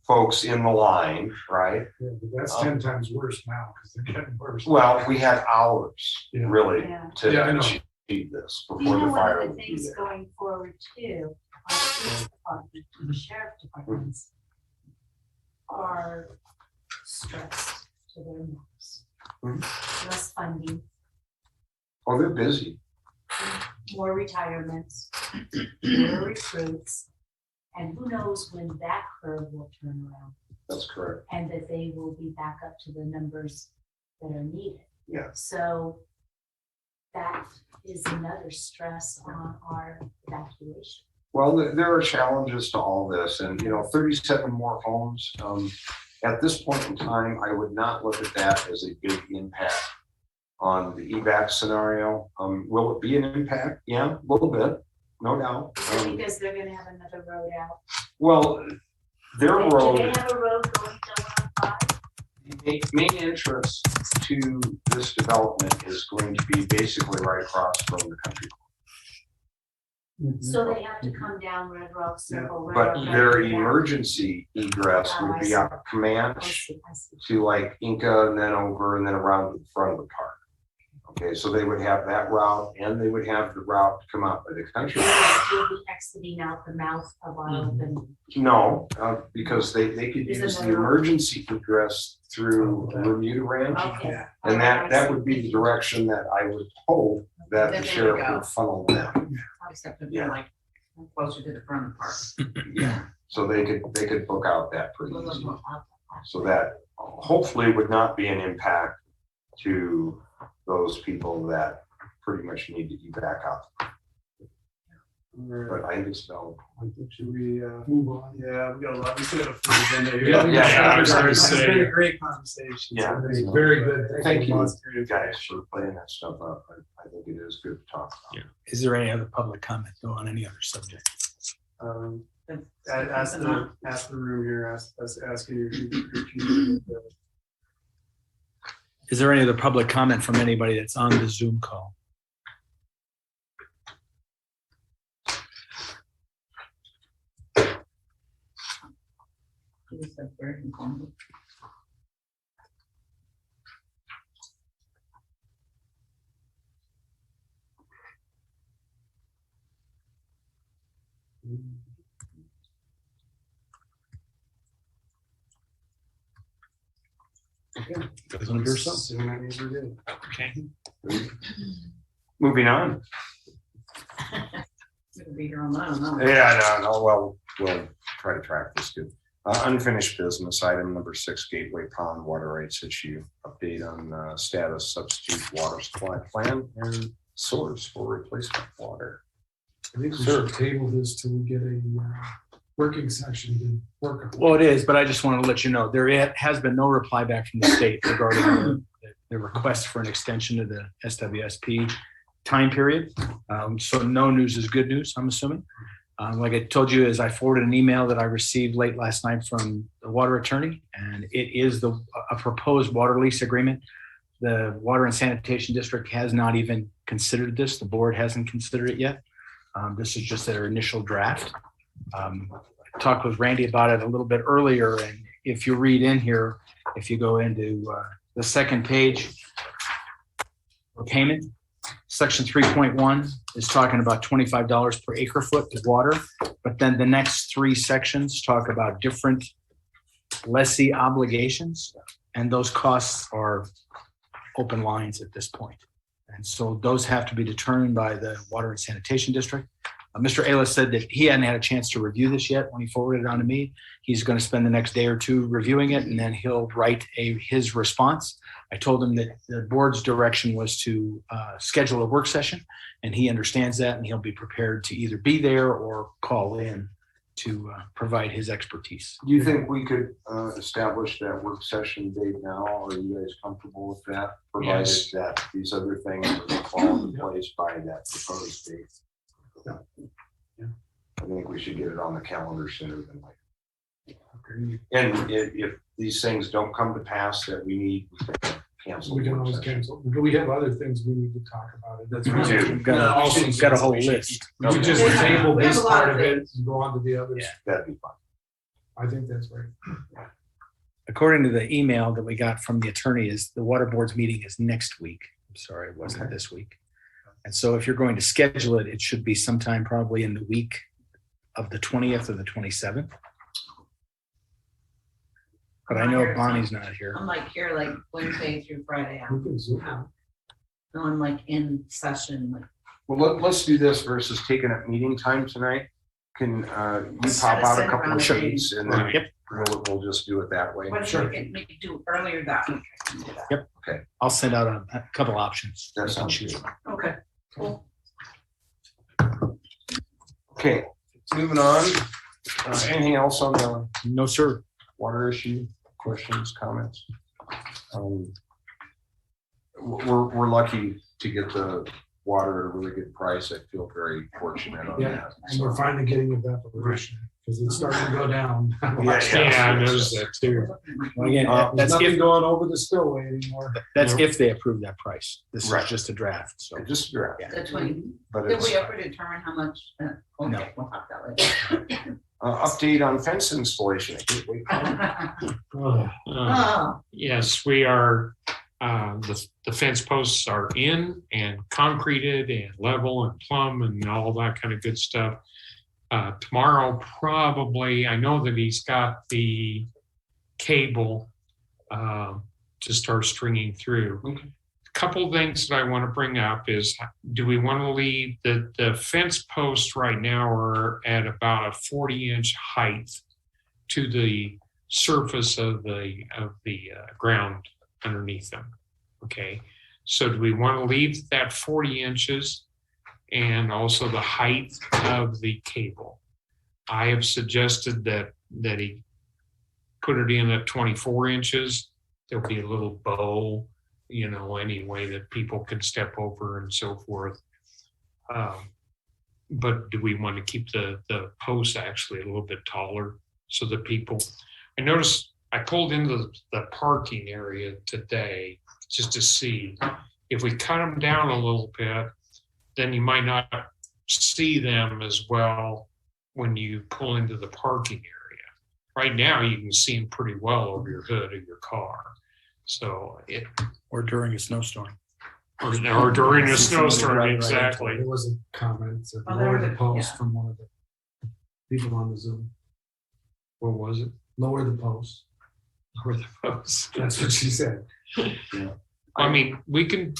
[SPEAKER 1] folks in the line, right?
[SPEAKER 2] Yeah, but that's 10 times worse now, because they're getting worse.
[SPEAKER 1] Well, we had hours
[SPEAKER 2] Yeah.
[SPEAKER 1] really
[SPEAKER 4] Yeah.
[SPEAKER 1] to
[SPEAKER 2] Yeah, I know.
[SPEAKER 1] achieve this
[SPEAKER 4] You
[SPEAKER 1] before
[SPEAKER 4] know,
[SPEAKER 1] the
[SPEAKER 4] one
[SPEAKER 1] fire.
[SPEAKER 4] of the things going forward too, our police department, and the sheriff departments are stressed to their max. Less funding,
[SPEAKER 1] Oh, they're busy.
[SPEAKER 4] more retirements, more recruits, and who knows when that curve will turn around
[SPEAKER 1] That's correct.
[SPEAKER 4] and that they will be back up to the numbers that are needed.
[SPEAKER 1] Yeah.
[SPEAKER 4] So that is another stress on our evacuation.
[SPEAKER 1] Well, there are challenges to all this and, 37 more homes. At this point in time, I would not look at that as a big impact on the evac scenario. Will it be an impact? Yeah, a little bit, no doubt.
[SPEAKER 4] Because they're gonna have another road out.
[SPEAKER 1] Well, their
[SPEAKER 4] Do
[SPEAKER 1] road,
[SPEAKER 4] they have a road going to 105?
[SPEAKER 1] the main entrance to this development is going to be basically right across from the country.
[SPEAKER 4] So they have to come down Red Rock Circle. Red
[SPEAKER 1] But
[SPEAKER 4] Rock
[SPEAKER 1] their
[SPEAKER 4] Drive, down.
[SPEAKER 1] emergency egress would be up
[SPEAKER 4] I
[SPEAKER 1] Comanche
[SPEAKER 4] see.
[SPEAKER 1] to like Inca and then over and then around to the front of the park. Okay, so they would have that route and they would have the route to come out by the country.
[SPEAKER 4] We'll be exiting out the mouth of our open.
[SPEAKER 1] No, because they could
[SPEAKER 4] There's
[SPEAKER 1] use the
[SPEAKER 4] another-
[SPEAKER 1] emergency egress through Bermuda Ranch.
[SPEAKER 4] Okay.
[SPEAKER 1] And
[SPEAKER 4] I
[SPEAKER 1] that
[SPEAKER 4] see.
[SPEAKER 1] would be the direction that I would hope that
[SPEAKER 3] Then
[SPEAKER 1] the
[SPEAKER 3] they
[SPEAKER 1] sheriff
[SPEAKER 3] would go.
[SPEAKER 1] would funnel them.
[SPEAKER 3] Except if
[SPEAKER 1] Yeah.
[SPEAKER 3] they're like closer to the front of the park.
[SPEAKER 1] Yeah, so they could book out that pretty
[SPEAKER 3] A little
[SPEAKER 1] easy.
[SPEAKER 3] more up.
[SPEAKER 1] So that hopefully would not be an impact to those people that pretty much need to evac out. But I think it's no.
[SPEAKER 6] Should we,
[SPEAKER 2] Move on.
[SPEAKER 6] yeah, we got a lot, we still got a full agenda here.
[SPEAKER 1] Yeah,
[SPEAKER 5] I was gonna
[SPEAKER 6] It's
[SPEAKER 5] say-
[SPEAKER 6] been a great conversation.
[SPEAKER 1] Yeah.
[SPEAKER 6] So,
[SPEAKER 2] Very good.
[SPEAKER 1] Thank you
[SPEAKER 6] Lots of
[SPEAKER 1] guys for playing that stuff up. I think it is good to talk about.
[SPEAKER 7] Is there any other public comment though on any other subject?
[SPEAKER 6] Ask the room here, ask your.
[SPEAKER 7] Is there any other public comment from anybody that's on the Zoom call?
[SPEAKER 3] It's like very informative.
[SPEAKER 7] Doesn't appear so.
[SPEAKER 6] Assuming that means we're good.
[SPEAKER 5] Okay.
[SPEAKER 1] Moving on.
[SPEAKER 3] Gonna be here all night, I don't know.
[SPEAKER 1] Yeah, no, well, we'll try to track this good. Unfinished business, item number 6, Gateway Pond Water Rights Issue. Update on status substitute water supply plan and source for replacement water.
[SPEAKER 2] I think we should table this till we get a working session to work on.
[SPEAKER 7] Well, it is, but I just want to let you know, has been no reply back from the state regarding the request for an extension of the SWSP time period. So no news is good news, I'm assuming. Like I told you, as I forwarded an email that I received late last night from the water attorney, and it is a proposed water lease agreement. The Water and Sanitation District has not even considered this. The board hasn't considered it yet. This is just their initial draft. I talked with Randy about it a little bit earlier, and if you read in here, if you go into the second page for payment, Section 3.1 is talking about $25 per acre foot of water, but then the next three sections talk about different lessee obligations, and those costs are open lines at this point. And so those have to be determined by the Water and Sanitation District. Mr. Ayla said that he hadn't had a chance to review this yet when he forwarded it on to me. He's going to spend the next day or two reviewing it, and then he'll write his response. I told him that the board's direction was to schedule a work session, and he understands that, and he'll be prepared to either be there or call in to provide his expertise.
[SPEAKER 1] Do you think we could establish that work session date now? Are you guys comfortable with that? Provided
[SPEAKER 5] Yes.
[SPEAKER 1] that these other things fall into place by that proposed date. I think we should get it on the calendar sooner than later. And if these things don't come to pass that we need, we can cancel.
[SPEAKER 2] We
[SPEAKER 1] the
[SPEAKER 2] can
[SPEAKER 1] work
[SPEAKER 2] always
[SPEAKER 1] session.
[SPEAKER 2] cancel. But we have other things we need to talk about. That's
[SPEAKER 1] We do.
[SPEAKER 7] We've got a whole list.
[SPEAKER 2] We should just
[SPEAKER 1] Okay.
[SPEAKER 2] table
[SPEAKER 3] We have
[SPEAKER 2] this
[SPEAKER 3] a lot
[SPEAKER 2] part
[SPEAKER 3] of
[SPEAKER 2] of it and go on to the others.
[SPEAKER 1] That'd be fine.
[SPEAKER 2] I think that's right.
[SPEAKER 7] According to the email that we got from the attorney, is the water board's meeting is next week. I'm sorry, it wasn't this week. And so if you're going to schedule it, it should be sometime probably in the week of the 20th or the 27th. But I know Bonnie's not here.
[SPEAKER 3] I'm like here like Wednesday through Friday.
[SPEAKER 2] We can zoom it.
[SPEAKER 3] No, I'm like in session, like.
[SPEAKER 1] Well, let's do this versus taking up meeting time tonight. Can you
[SPEAKER 3] Let's
[SPEAKER 1] pop
[SPEAKER 3] set
[SPEAKER 1] out a
[SPEAKER 3] aside
[SPEAKER 1] couple
[SPEAKER 3] around
[SPEAKER 1] of
[SPEAKER 3] the
[SPEAKER 1] dates and then
[SPEAKER 7] Yep.
[SPEAKER 1] we'll just do it that way.
[SPEAKER 3] What if we can make it do earlier that week? I can do that.
[SPEAKER 7] Yep. I'll send out a couple options.
[SPEAKER 1] That
[SPEAKER 7] You can
[SPEAKER 1] sounds
[SPEAKER 7] choose.
[SPEAKER 1] good.
[SPEAKER 3] Okay, cool.
[SPEAKER 1] Okay, moving on. Anything else on the
[SPEAKER 7] No, sir.
[SPEAKER 1] water issue? Questions, comments? We're lucky to get the water at a really good price. I feel very fortunate on
[SPEAKER 2] Yeah,
[SPEAKER 1] that.
[SPEAKER 2] and we're finally getting evaporation because it's starting to go down.
[SPEAKER 5] Yeah, I noticed that too.
[SPEAKER 7] Well, again,
[SPEAKER 2] There's
[SPEAKER 7] that's
[SPEAKER 2] nothing
[SPEAKER 7] if,
[SPEAKER 2] going over the spillway anymore.
[SPEAKER 7] that's if they approve that price. This is
[SPEAKER 1] Right.
[SPEAKER 7] just a draft, so.
[SPEAKER 1] Just a draft,
[SPEAKER 7] Yeah.
[SPEAKER 3] The 20,
[SPEAKER 1] but
[SPEAKER 3] did
[SPEAKER 1] it's
[SPEAKER 3] we ever determine how much?
[SPEAKER 7] No.
[SPEAKER 3] Okay, we'll talk that later.
[SPEAKER 1] update on fence installation. I can't wait.
[SPEAKER 3] Oh,
[SPEAKER 5] Yes, we are, the fence posts are in and concreted and level and plumb and all that kind of good stuff. Tomorrow, probably, I know that he's got the cable to start stringing through.
[SPEAKER 1] Okay.
[SPEAKER 5] Couple things that I want to bring up is, do we want to leave the fence posts right now are at about a 40-inch height to the surface of the ground underneath them. Okay, so do we want to leave that 40 inches and also the height of the cable? I have suggested that he put it in at 24 inches. There'll be a little bow, anyway that people can step over and so forth. But do we want to keep the posts actually a little bit taller so that people, I noticed I pulled into the parking area today just to see if we cut them down a little bit, then you might not see them as well when you pull into the parking area. Right now, you can see them pretty well over your hood of your car. So
[SPEAKER 7] Or during a snowstorm.
[SPEAKER 5] or during a snowstorm,
[SPEAKER 7] Right.
[SPEAKER 5] exactly.
[SPEAKER 2] There was a comment that
[SPEAKER 3] Oh, there
[SPEAKER 2] lower
[SPEAKER 3] was
[SPEAKER 2] the
[SPEAKER 3] a-
[SPEAKER 2] post
[SPEAKER 3] yeah.
[SPEAKER 2] from one of the people on the Zoom.
[SPEAKER 5] What was it?
[SPEAKER 2] Lower the post.
[SPEAKER 5] Or the posts.
[SPEAKER 2] That's what she said.
[SPEAKER 5] I mean, we can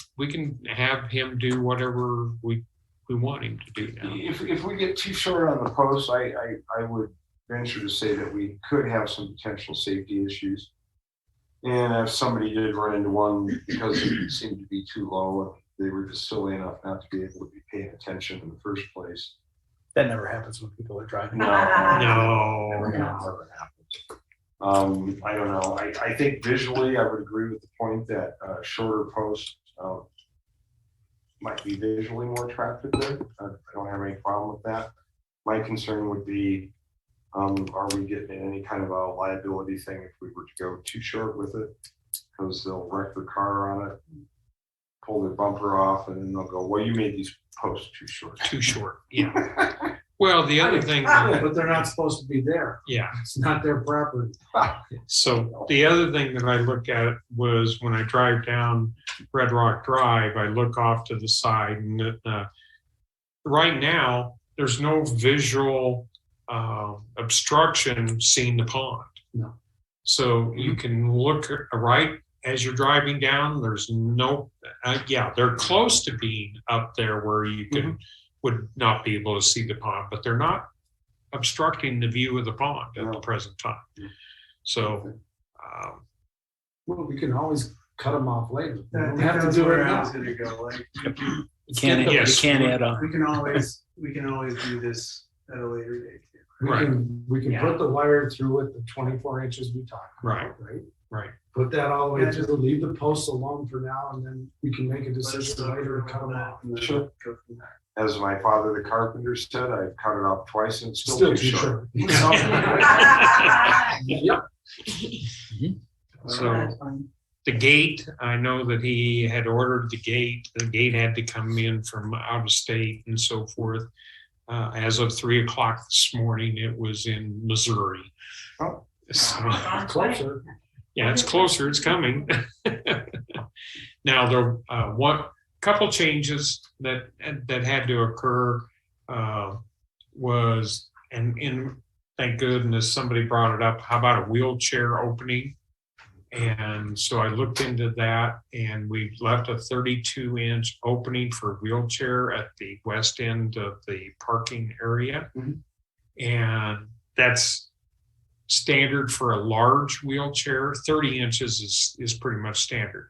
[SPEAKER 5] have him do whatever we want him to do now.
[SPEAKER 1] If we get too short on the post, I would venture to say that we could have some potential safety issues. And if somebody did run into one because it seemed to be too low, and they were just silly enough not to be able to be paying attention in the first place.
[SPEAKER 7] That never happens when people are driving.
[SPEAKER 5] No.
[SPEAKER 1] Never happens. I don't know. I think visually, I would agree with the point that shorter posts might be visually more attractive there. I don't have any problem with that. My concern would be, are we getting any kind of a liability thing if we were to go too short with it? Because they'll wreck their car on it, pull their bumper off, and then they'll go, well, you made these posts too short.
[SPEAKER 5] Too short, yeah.
[SPEAKER 8] Well, the other thing, that-
[SPEAKER 2] But they're not supposed to be there.
[SPEAKER 8] yeah,
[SPEAKER 2] It's not their property.
[SPEAKER 8] so the other thing that I look at was when I drive down Red Rock Drive, I look off to the side and right now, there's no visual obstruction seeing the pond.
[SPEAKER 2] No.
[SPEAKER 8] So you can look right as you're driving down, there's no, yeah, they're close to being up there where you can, would not be able to see the pond, but they're not obstructing the view of the pond at the present time. So,
[SPEAKER 2] Well, we can always cut them off later. We
[SPEAKER 6] I
[SPEAKER 2] don't
[SPEAKER 6] think
[SPEAKER 2] have to
[SPEAKER 6] that's
[SPEAKER 2] do
[SPEAKER 6] where
[SPEAKER 2] it
[SPEAKER 6] I
[SPEAKER 2] now.
[SPEAKER 6] was gonna go, like,
[SPEAKER 7] You can't,
[SPEAKER 8] Yes.
[SPEAKER 7] you can't add on.
[SPEAKER 6] we can always do this at a later date.
[SPEAKER 2] We can put the wire through it, the 24 inches we talked about, right?
[SPEAKER 8] right.
[SPEAKER 2] Put that all the way
[SPEAKER 6] Yeah.
[SPEAKER 2] through, leave the posts alone for now, and then we can make a decision later and cut them off.
[SPEAKER 1] Sure.
[SPEAKER 6] Go from there.
[SPEAKER 1] As my father, the carpenter, said, I cut it off twice and it's
[SPEAKER 2] Still
[SPEAKER 1] still
[SPEAKER 2] too
[SPEAKER 1] too short.
[SPEAKER 2] short. Yep.
[SPEAKER 8] So
[SPEAKER 3] That's fine.
[SPEAKER 8] the gate, I know that he had ordered the gate. The gate had to come in from out of state and so forth. As of 3:00 this morning, it was in Missouri.
[SPEAKER 1] Oh.
[SPEAKER 8] So,
[SPEAKER 2] Closer.
[SPEAKER 8] yeah, it's closer. It's coming. Now, there one couple changes that had to occur was, and thank goodness somebody brought it up. How about a wheelchair opening? And so I looked into that, and we've left a 32-inch opening for wheelchair at the west end of the parking area. And that's standard for a large wheelchair. 30 inches is pretty much standard.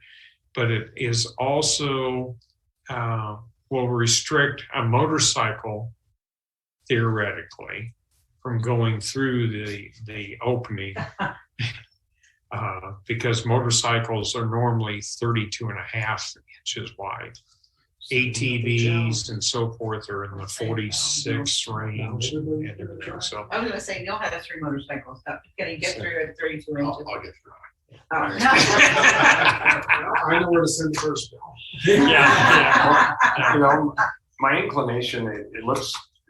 [SPEAKER 8] But it is also will restrict a motorcycle theoretically from going through the opening. Because motorcycles are normally 32.5 inches wide. ATVs and so forth are in the 46 range and everything. So
[SPEAKER 3] I was gonna say, you'll have 3 motorcycles, can you get through at 32 inches?
[SPEAKER 1] I'll get through.
[SPEAKER 3] Oh.
[SPEAKER 2] I know where to send the first bill.
[SPEAKER 8] yeah.
[SPEAKER 1] You know, my inclination,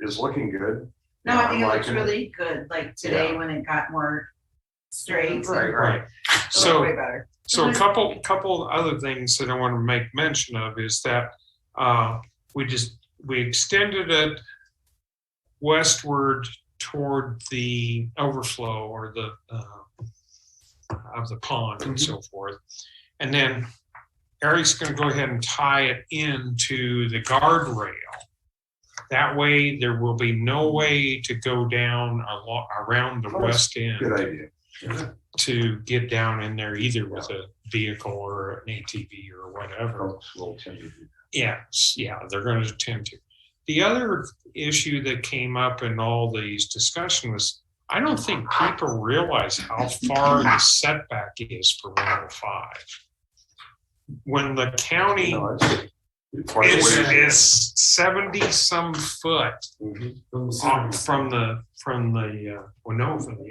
[SPEAKER 1] is looking good.
[SPEAKER 3] No, I think it
[SPEAKER 1] I'm
[SPEAKER 3] looks
[SPEAKER 1] liking
[SPEAKER 3] really good, like today when it got more straight.
[SPEAKER 8] Right.
[SPEAKER 3] Way
[SPEAKER 8] So
[SPEAKER 3] better.
[SPEAKER 8] a couple other things that I want to make mention of is that we extended it westward toward the overflow or the of the pond and so forth. And then Eric's going to go ahead and tie it into the guardrail. That way there will be no way to go down around the west end
[SPEAKER 1] Good idea.
[SPEAKER 8] to get down in there either with a vehicle or an ATV or whatever.
[SPEAKER 1] Folks will tend to do
[SPEAKER 8] Yes, yeah, they're going to tend to. The other issue that came up in all these discussions was, I don't think people realize how far the setback is for 105. When the
[SPEAKER 1] that.
[SPEAKER 8] county
[SPEAKER 1] No, it's quite a ways.
[SPEAKER 8] is 70 some foot
[SPEAKER 1] Mhm.
[SPEAKER 8] from the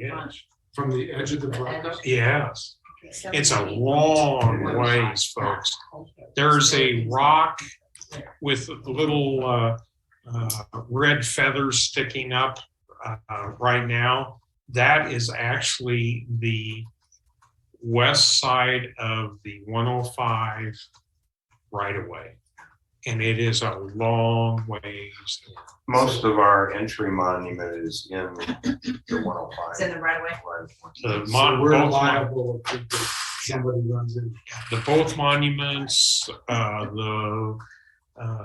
[SPEAKER 8] edge.
[SPEAKER 2] From the edge of the block.
[SPEAKER 8] Yes, it's a long ways, folks. There's a rock with little red feathers sticking up right now. That is actually the west side of the 105 right away. And it is a long ways.
[SPEAKER 1] Most of our entry monument is in the
[SPEAKER 3] It's in
[SPEAKER 1] 105.
[SPEAKER 3] the right of way.
[SPEAKER 8] The
[SPEAKER 2] So we're
[SPEAKER 8] both
[SPEAKER 2] liable if somebody runs in.
[SPEAKER 8] both monuments, the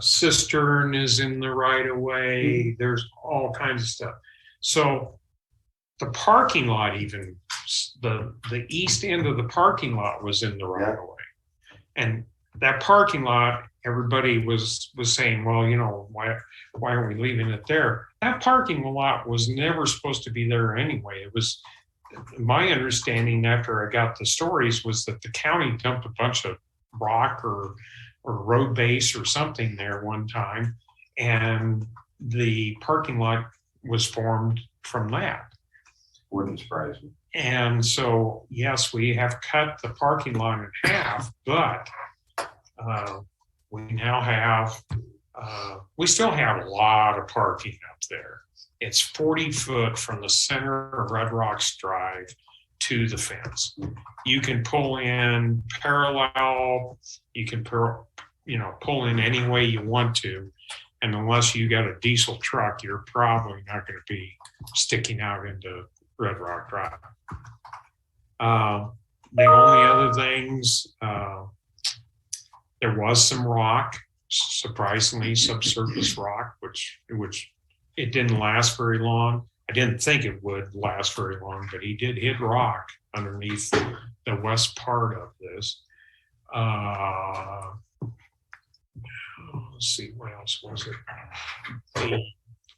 [SPEAKER 8] cistern is in the right of way. There's all kinds of stuff. So the parking lot, even the east end of the parking lot was in the right of way. And that parking lot, everybody was saying, well, you know, why aren't we leaving it there? That parking lot was never supposed to be there anyway. It was, my understanding after I got the stories was that the county dumped a bunch of rock or road base or something there one time, and the parking lot was formed from that.
[SPEAKER 1] Wouldn't surprise me.
[SPEAKER 8] And so, yes, we have cut the parking lot in half, but we now have, we still have a lot of parking up there. It's 40 foot from the center of Red Rocks Drive to the fence. You can pull in parallel, you can pull in any way you want to. And unless you got a diesel truck, you're probably not going to be sticking out into Red Rock Drive. The only other things, there was some rock, surprisingly subsurface rock, which it didn't last very long. I didn't think it would last very long, but he did hit rock underneath the west part of this. Let's see, what else was it?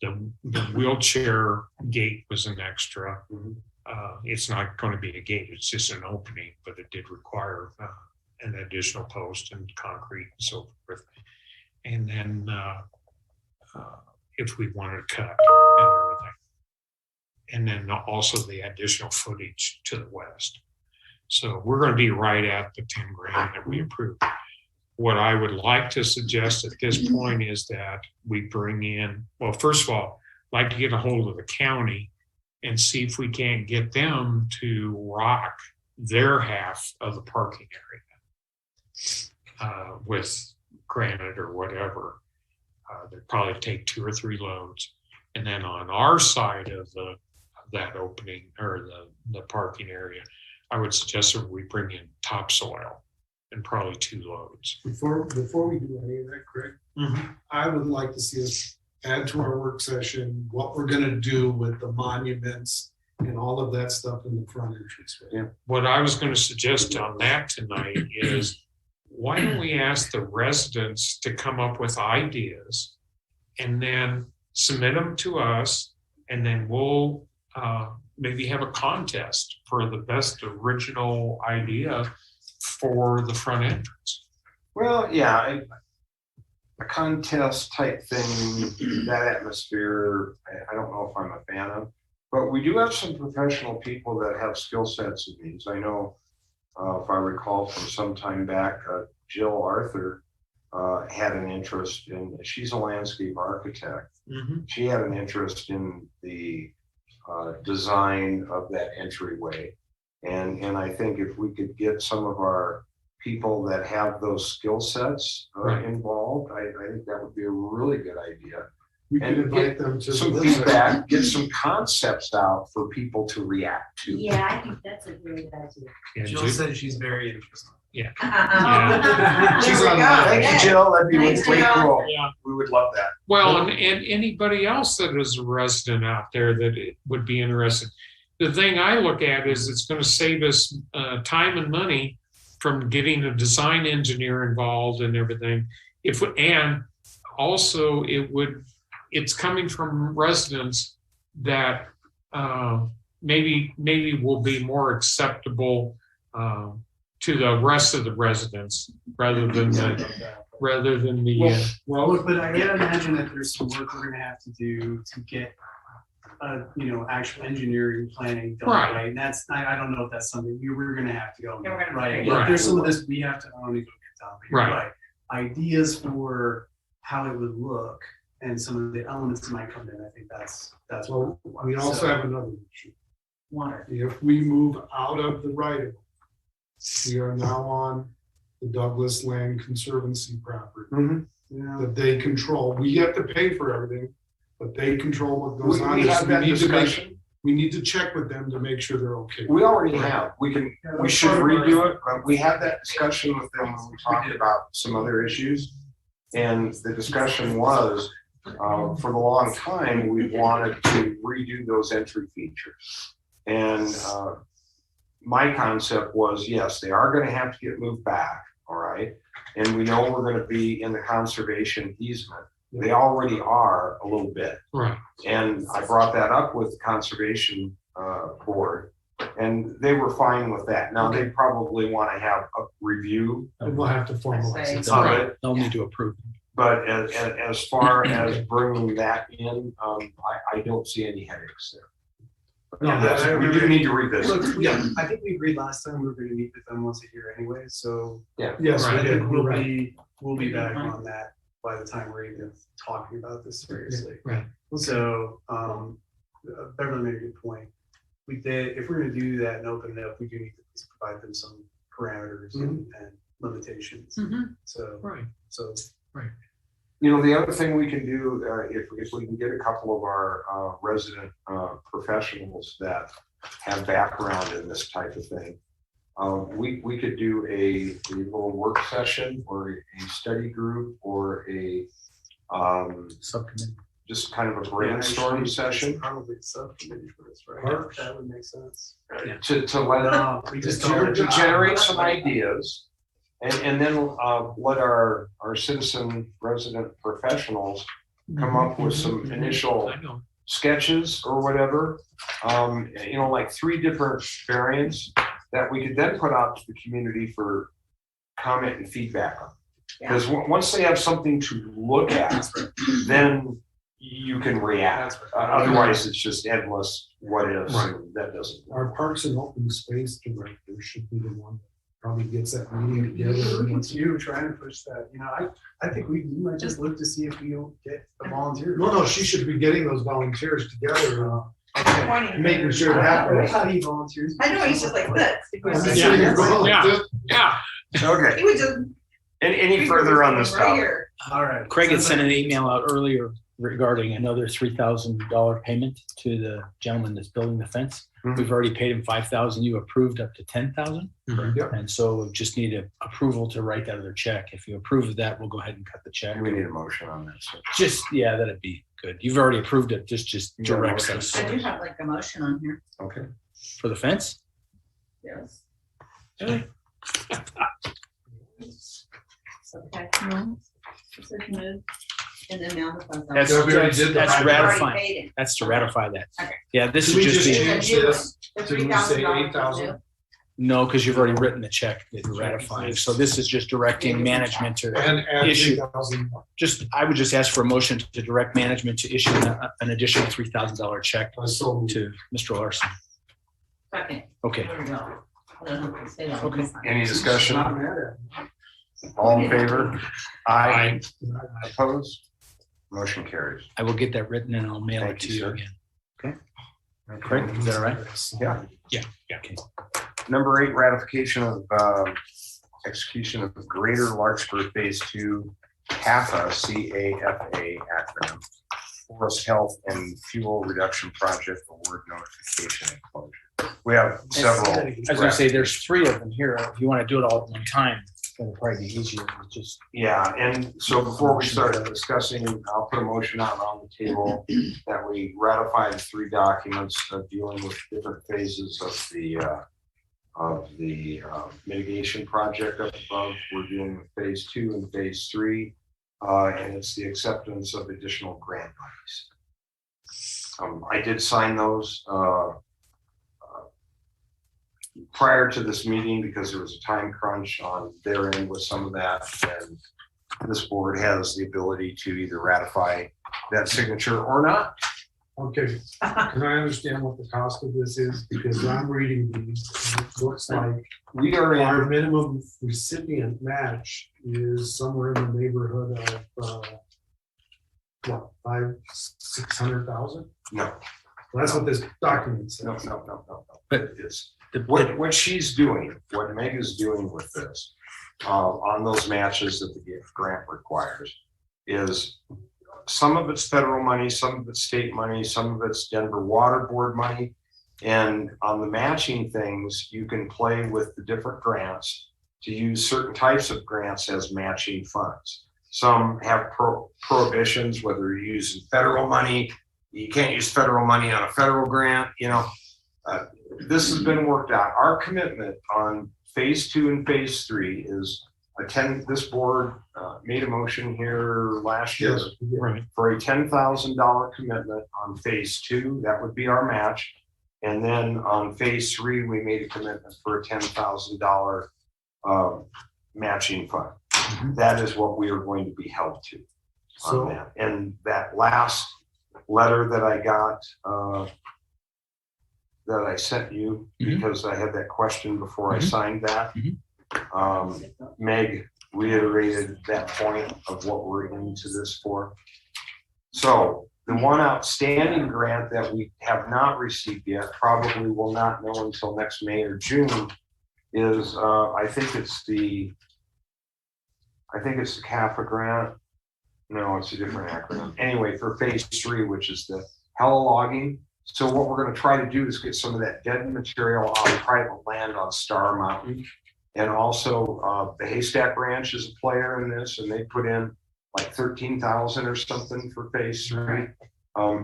[SPEAKER 8] The wheelchair gate was an extra. It's not going to be a gate, it's just an opening, but it did require an additional post and concrete and so forth. And then if we wanted to cut and everything. And then also the additional footage to the west. So we're going to be right at the 10 grand that we approved. What I would like to suggest at this point is that we bring in, well, first of all, I'd like to get a hold of the county and see if we can't get them to rock their half of the parking area with granite or whatever. They'd probably take 2 or 3 loads. And then on our side of that opening or the parking area, I would suggest that we bring in topsoil and probably 2 loads.
[SPEAKER 2] Before we do any of that, Craig, I would like to see us add to our work session what we're gonna do with the monuments and all of that stuff in the front entrance.
[SPEAKER 1] Yeah.
[SPEAKER 8] What I was going to suggest on that tonight is, why don't we ask the residents to come up with ideas and then submit them to us, and then we'll maybe have a contest for the best original idea for the front entrance.
[SPEAKER 1] Well, yeah, a contest type thing, that atmosphere, I don't know if I'm a fan of, but we do have some professional people that have skill sets in these. I know, if I recall from some time back, Jill Arthur had an interest in, she's a landscape architect. She had an interest in the design of that entryway. And I think if we could get some of our people that have those skill sets involved, I think that would be a really good idea.
[SPEAKER 2] We can invite them to
[SPEAKER 1] some
[SPEAKER 2] the
[SPEAKER 1] feedback, get some concepts out for people to react to.
[SPEAKER 4] Yeah, I think that's a great idea.
[SPEAKER 8] Yeah,
[SPEAKER 6] Jill said she's very interested.
[SPEAKER 8] Yeah.
[SPEAKER 1] She's
[SPEAKER 3] There we
[SPEAKER 1] on
[SPEAKER 3] go.
[SPEAKER 1] that. Thank you, Jill. That'd be
[SPEAKER 3] Thanks,
[SPEAKER 1] way
[SPEAKER 3] Jill.
[SPEAKER 1] cool.
[SPEAKER 8] Yeah.
[SPEAKER 1] We would love that.
[SPEAKER 8] Well, and anybody else that is a resident out there that would be interested. The thing I look at is it's going to save us time and money from getting a design engineer involved and everything. And also it's coming from residents that maybe will be more acceptable to the rest of the residents rather than the.
[SPEAKER 6] Well, look, but I gotta imagine that there's some work we're gonna have to do to get, actual engineering planning done,
[SPEAKER 8] Right.
[SPEAKER 6] right? And that's, I don't know if that's something we're gonna have to go,
[SPEAKER 3] Yeah, we're gonna
[SPEAKER 6] right?
[SPEAKER 3] figure
[SPEAKER 8] it
[SPEAKER 6] Like,
[SPEAKER 8] out.
[SPEAKER 6] there's some of this we have to only go get done. But you're
[SPEAKER 8] Right.
[SPEAKER 6] Ideas for how it would look and some of the elements that might come in. I think that's.
[SPEAKER 2] So we also have another issue.
[SPEAKER 3] Water.
[SPEAKER 2] If we move out of the right of way, we are now on the Douglas Land Conservancy property that they control. We have to pay for everything, but they control what goes on.
[SPEAKER 1] We have that
[SPEAKER 2] need to make-
[SPEAKER 1] discussion.
[SPEAKER 2] We need to check with them to make sure they're okay.
[SPEAKER 1] We already have. We should redo it, but we had that discussion with them when we talked about some other issues. And the discussion was, for the long time, we wanted to redo those entry features. And my concept was, yes, they are gonna have to get moved back, all right? And we know we're gonna be in the conservation easement. They already are a little bit.
[SPEAKER 8] Right.
[SPEAKER 1] And I brought that up with the conservation board, and they were fine with that. Now, they probably want to have a review
[SPEAKER 2] And we'll have to formalize it.
[SPEAKER 1] of it,
[SPEAKER 7] They'll need to approve.
[SPEAKER 1] but as far as bringing that in, I don't see any headaches there.
[SPEAKER 6] Yeah,
[SPEAKER 1] We do need to revisit.
[SPEAKER 6] Look, yeah, I think we agreed last time we were gonna meet with them once a year anyway, so.
[SPEAKER 2] Yes,
[SPEAKER 6] I
[SPEAKER 2] we did.
[SPEAKER 6] think
[SPEAKER 2] We're right.
[SPEAKER 6] we'll be back on that by the time we're even talking about this seriously.
[SPEAKER 8] Right.
[SPEAKER 6] So, Beverly made a good point. We did, if we're gonna do that and open it up, we do need to provide them some parameters and limitations. So,
[SPEAKER 5] Right.
[SPEAKER 6] so
[SPEAKER 1] You know, the other thing we can do, if we can get a couple of our resident professionals that have background in this type of thing, we could do a little work session or a study group or a
[SPEAKER 7] Subcommittee.
[SPEAKER 1] just kind of a brainstorm session
[SPEAKER 6] probably subcommittee for this, right?
[SPEAKER 2] Parks.
[SPEAKER 6] That would make sense.
[SPEAKER 1] to let
[SPEAKER 6] No, we just don't.
[SPEAKER 1] to generate some ideas. And then let our citizen resident professionals come up with some initial
[SPEAKER 5] I know.
[SPEAKER 1] sketches or whatever. You know, like 3 different variants that we could then put out to the community for comment and feedback on. Because once they have something to look at, then you can react. Otherwise, it's just endless what ifs, and that doesn't work.
[SPEAKER 2] Our Parks and Open Space Director should be the one that probably gets that meeting together.
[SPEAKER 6] Once you trying to push that, you know, I think we might just look to see if we don't get a volunteer.
[SPEAKER 2] No, she should be getting those volunteers together,
[SPEAKER 3] Pointing
[SPEAKER 2] making
[SPEAKER 3] fingers.
[SPEAKER 2] sure it happens.
[SPEAKER 6] How do you volunteers?
[SPEAKER 3] I know, he's just like this.
[SPEAKER 2] I'm just
[SPEAKER 5] Yeah.
[SPEAKER 2] sitting here going like
[SPEAKER 5] Yeah.
[SPEAKER 2] this.
[SPEAKER 5] Yeah,
[SPEAKER 1] Okay,
[SPEAKER 3] He would just.
[SPEAKER 1] any further on this
[SPEAKER 3] Right
[SPEAKER 1] topic?
[SPEAKER 3] here.
[SPEAKER 6] All right.
[SPEAKER 7] Craig had sent an email out earlier regarding another $3,000 payment to the gentleman that's building the fence.
[SPEAKER 1] Mhm.
[SPEAKER 7] We've already paid him 5,000. You approved up to 10,000.
[SPEAKER 2] Yep.
[SPEAKER 7] And so we just need approval to write that other check. If you approve of that, we'll go ahead and cut the check.
[SPEAKER 1] We need a motion on that. So.
[SPEAKER 7] Just, yeah, that'd be good. You've already approved it. Just
[SPEAKER 1] Yeah,
[SPEAKER 7] directs
[SPEAKER 1] motion.
[SPEAKER 7] us
[SPEAKER 3] I do have like a motion on here.
[SPEAKER 1] Okay.
[SPEAKER 7] for the fence.
[SPEAKER 3] Yes. Okay. Just move. And then now the funds.
[SPEAKER 7] That's,
[SPEAKER 2] Yeah, we already did that.
[SPEAKER 7] that's
[SPEAKER 3] I've already
[SPEAKER 7] ratifying.
[SPEAKER 3] paid it.
[SPEAKER 7] That's to ratify that.
[SPEAKER 3] Okay.
[SPEAKER 7] Yeah, this
[SPEAKER 2] Should
[SPEAKER 7] would
[SPEAKER 2] we
[SPEAKER 7] just
[SPEAKER 2] just
[SPEAKER 7] be,
[SPEAKER 2] change
[SPEAKER 3] The
[SPEAKER 2] this
[SPEAKER 3] The
[SPEAKER 2] to say
[SPEAKER 3] $3,000
[SPEAKER 2] 8,000?
[SPEAKER 7] no, because you've already written the check that you're ratifying. So this is just directing management to
[SPEAKER 2] And add
[SPEAKER 7] Issue.
[SPEAKER 2] 3,000.
[SPEAKER 7] I would just ask for a motion to direct management to issue an additional $3,000 check
[SPEAKER 2] So
[SPEAKER 7] to Mr. Larson.
[SPEAKER 3] Second.
[SPEAKER 7] Okay.
[SPEAKER 3] There we go. I don't have to say that.
[SPEAKER 7] Okay.
[SPEAKER 1] Any discussion?
[SPEAKER 2] not mad at
[SPEAKER 1] All in favor? Aye.
[SPEAKER 2] it.
[SPEAKER 1] Opposed? Motion carries.
[SPEAKER 7] I will get that written and I'll mail it
[SPEAKER 1] Thank
[SPEAKER 7] to
[SPEAKER 1] you,
[SPEAKER 7] you
[SPEAKER 1] sir.
[SPEAKER 7] again. Craig, is that all right?
[SPEAKER 1] Yeah.
[SPEAKER 5] yeah.
[SPEAKER 1] Number 8, ratification of execution of Greater Larkspur Phase 2 CAFA, CAFA acronym, Forest Health and Fuel Reduction Project Award Notification and Closure. We have several.
[SPEAKER 7] I was gonna say, there's 3 of them here. If you want to do it all at one time, it'll probably be easier. Just
[SPEAKER 1] Yeah, and so before we start discussing, I'll put a motion out on the table that we ratify the 3 documents dealing with different phases of the mitigation project up above. We're dealing with phase 2 and phase 3, and it's the acceptance of additional grant monies. I did sign those prior to this meeting because there was a time crunch on their end with some of that, and this board has the ability to either ratify that signature or not.
[SPEAKER 2] Okay, can I understand what the cost of this is? Because I'm reading these, and it looks like
[SPEAKER 1] We are
[SPEAKER 2] our
[SPEAKER 1] in,
[SPEAKER 2] minimum recipient match is somewhere in the neighborhood of, what, 500,000-600,000?
[SPEAKER 1] no,
[SPEAKER 2] That's what this document
[SPEAKER 1] no,
[SPEAKER 2] says.
[SPEAKER 1] no.
[SPEAKER 7] But
[SPEAKER 1] It is.
[SPEAKER 7] the,
[SPEAKER 1] What she's doing, what Meg is doing with this, on those matches that the grant requires, is some of it's federal money, some of it's state money, some of it's Denver Water Board money. And on the matching things, you can play with the different grants to use certain types of grants as matching funds. Some have prohibitions, whether you're using federal money, you can't use federal money on a federal grant, this has been worked out. Our commitment on phase 2 and phase 3 is this board made a motion here last year
[SPEAKER 2] Yes, we did.
[SPEAKER 7] right.
[SPEAKER 1] for a $10,000 commitment on phase 2. That would be our match. And then on phase 3, we made a commitment for a $10,000 matching fund.
[SPEAKER 7] Mhm.
[SPEAKER 1] That is what we are going to be held to on
[SPEAKER 2] So,
[SPEAKER 1] that. And that last letter that I got, that I sent you,
[SPEAKER 7] Mhm.
[SPEAKER 1] because I had that question before I
[SPEAKER 7] Mhm.
[SPEAKER 1] signed that.
[SPEAKER 7] Mhm.
[SPEAKER 1] Meg reiterated that point of what we're into this for. So The one outstanding grant that we have not received yet, probably will not know until next May or June, is, I think it's the CAFA grant. No, it's a different acronym. Anyway, for phase 3, which is the hella logging. So what we're gonna try to do is get some of that dead material on private land on Star Mountain. And also, the Haystack Ranch is a player in this, and they put in like 13,000 or something for phase 3.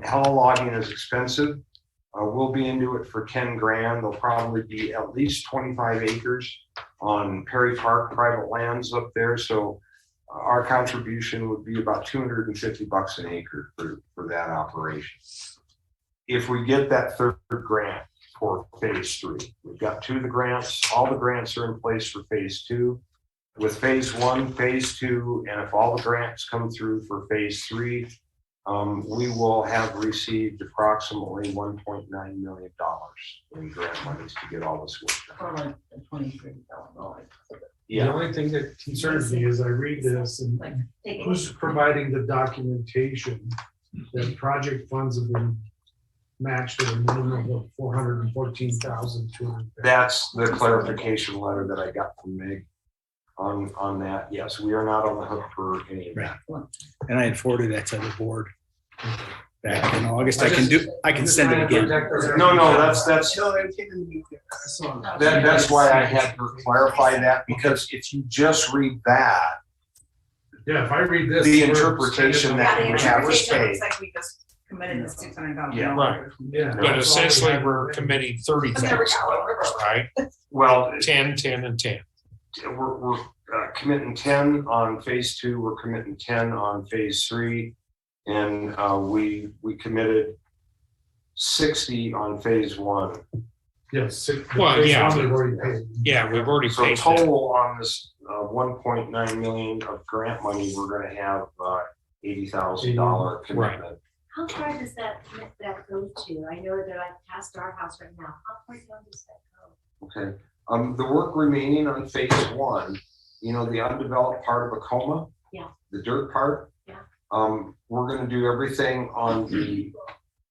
[SPEAKER 1] Hella logging is expensive. We'll be into it for 10 grand. There'll probably be at least 25 acres on Perry Park private lands up there. So our contribution would be about $250 an acre for that operation. If we get that third grant for phase 3, we've got 2 of the grants. All the grants are in place for phase 2. With phase 1, phase 2, and if all the grants come through for phase 3, we will have received approximately $1.9 million in grant monies to get all this work done.
[SPEAKER 3] For like the $23,000.
[SPEAKER 2] The only thing that concerns me is I read this and
[SPEAKER 3] Like, take it.
[SPEAKER 2] who's providing the documentation that project funds have been matched at a minimum of $414,200.
[SPEAKER 1] That's the clarification letter that I got from Meg on that. Yes, we are not on the hook for any of that.
[SPEAKER 7] And I had forwarded that to the board back in August. I can send it again.
[SPEAKER 1] No, that's why I had her clarify that, because if you just read that,
[SPEAKER 2] Yeah, if I read this.
[SPEAKER 1] the interpretation that we have is paid.
[SPEAKER 3] Looks like we just committed the $600,000.
[SPEAKER 1] Yeah.
[SPEAKER 8] Right.
[SPEAKER 2] Yeah.
[SPEAKER 8] But essentially, we're committing 30,000, right?
[SPEAKER 1] Well,
[SPEAKER 8] 10, 10, and 10.
[SPEAKER 1] we're committing 10 on phase 2, we're committing 10 on phase 3, and we committed 60 on phase 1.
[SPEAKER 2] Yes.
[SPEAKER 8] Well, yeah.
[SPEAKER 2] We've already paid.
[SPEAKER 8] Yeah, we've already
[SPEAKER 1] So
[SPEAKER 8] paid that.
[SPEAKER 1] total on this 1.9 million of grant money, we're gonna have $80,000 commitment.
[SPEAKER 4] How far does that go to? I know they're like past our house right now. How far down does that go?
[SPEAKER 1] Okay, the work remaining on phase 1, you know, the undeveloped part of Acoma.
[SPEAKER 4] Yeah.
[SPEAKER 1] The dirt part.
[SPEAKER 4] Yeah.
[SPEAKER 1] We're gonna do everything on the,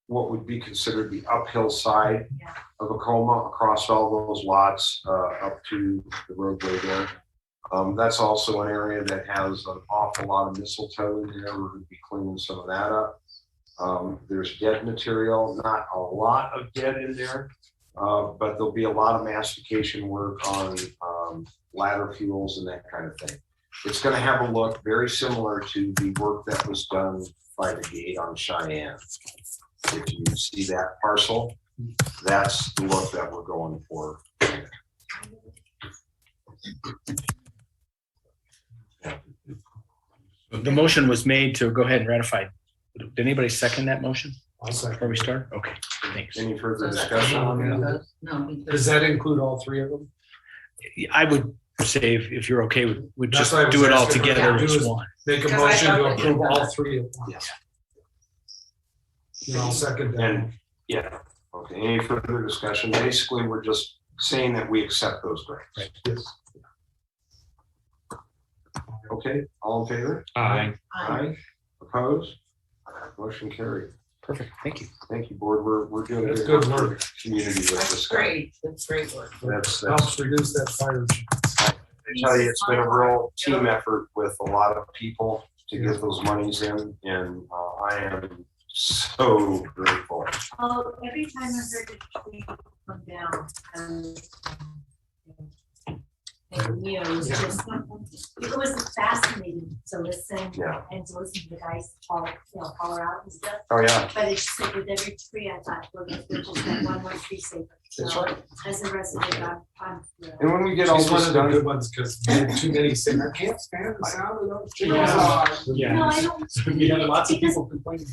[SPEAKER 1] what would be considered the uphill side
[SPEAKER 4] Yeah.
[SPEAKER 1] of Acoma, across all those lots, up to the roadway there. That's also an area that has an awful lot of mistletoe in there. We're gonna be cleaning some of that up. There's dead material, not a lot of dead in there, but there'll be a lot of mastication work on ladder fuels and that kind of thing. It's gonna have a look very similar to the work that was done by the gate on Cheyenne. If you see that parcel, that's the look that we're going for.
[SPEAKER 7] The motion was made to go ahead and ratify. Did anybody second that motion
[SPEAKER 2] I'll second.
[SPEAKER 7] before we start? Okay, thanks.
[SPEAKER 1] Any further
[SPEAKER 3] So
[SPEAKER 1] discussion on that?
[SPEAKER 3] No.
[SPEAKER 2] Does that include all 3 of them?
[SPEAKER 7] I would say if you're okay, we'd
[SPEAKER 2] That's
[SPEAKER 7] just
[SPEAKER 2] what I was
[SPEAKER 7] do it all
[SPEAKER 2] asking.
[SPEAKER 7] together
[SPEAKER 2] Yeah.
[SPEAKER 7] as one.
[SPEAKER 2] Make a
[SPEAKER 3] Because I
[SPEAKER 2] motion
[SPEAKER 3] thought
[SPEAKER 2] to
[SPEAKER 3] that-
[SPEAKER 2] approve all 3 of them.
[SPEAKER 1] Yes.
[SPEAKER 2] And I'll second that.
[SPEAKER 1] And, yeah, okay, any further discussion? Basically, we're just saying that we accept those grants.
[SPEAKER 7] Right.
[SPEAKER 2] Yes.
[SPEAKER 1] Okay, all in favor?
[SPEAKER 8] Aye.
[SPEAKER 1] Aye. Opposed? Motion carried.
[SPEAKER 7] Perfect, thank you.
[SPEAKER 1] Thank you, board. We're doing
[SPEAKER 2] That's
[SPEAKER 1] good
[SPEAKER 2] good
[SPEAKER 1] work for
[SPEAKER 2] work.
[SPEAKER 1] the community with
[SPEAKER 3] That's
[SPEAKER 1] this stuff.
[SPEAKER 3] great. That's great work.
[SPEAKER 1] That's,
[SPEAKER 2] Helps reduce that fire.
[SPEAKER 1] I tell you, it's been a real team effort with a lot of people to get those monies in, and I am so grateful.
[SPEAKER 4] Oh, every time I heard the tree come down, and, you know, it was just, it was fascinating to listen
[SPEAKER 1] Yeah.
[SPEAKER 4] and to listen to the guys call out and stuff.
[SPEAKER 1] Oh, yeah,
[SPEAKER 4] But it's just like with every tree, I thought, well, there's just that one more tree safer.
[SPEAKER 1] that's
[SPEAKER 4] So,
[SPEAKER 1] right.
[SPEAKER 4] as a resident, I'm thrilled.
[SPEAKER 1] And when we get all
[SPEAKER 2] She's one
[SPEAKER 1] this
[SPEAKER 2] of the
[SPEAKER 1] done,
[SPEAKER 2] good ones because too many say, I can't stand the sound of those trees.
[SPEAKER 7] Yeah.
[SPEAKER 4] No, I don't.
[SPEAKER 7] We had lots of
[SPEAKER 4] because-
[SPEAKER 7] people complaining.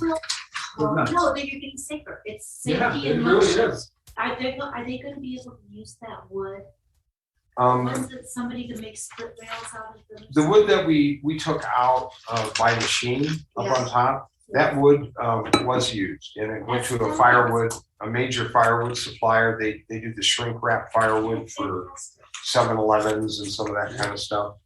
[SPEAKER 4] Well,
[SPEAKER 7] nuts.
[SPEAKER 4] no, that you're getting safer. It's
[SPEAKER 2] Yeah,
[SPEAKER 4] safety
[SPEAKER 2] it
[SPEAKER 4] in
[SPEAKER 2] really
[SPEAKER 4] motion.
[SPEAKER 2] is.
[SPEAKER 4] Are they gonna be able to use that wood? Was it somebody to make split rails out of them?
[SPEAKER 1] the wood that we took out by machine up on top, that wood was used, and it went to a firewood, a major firewood supplier. They do the shrink wrap firewood for 7-Elevens and some of that kind of stuff.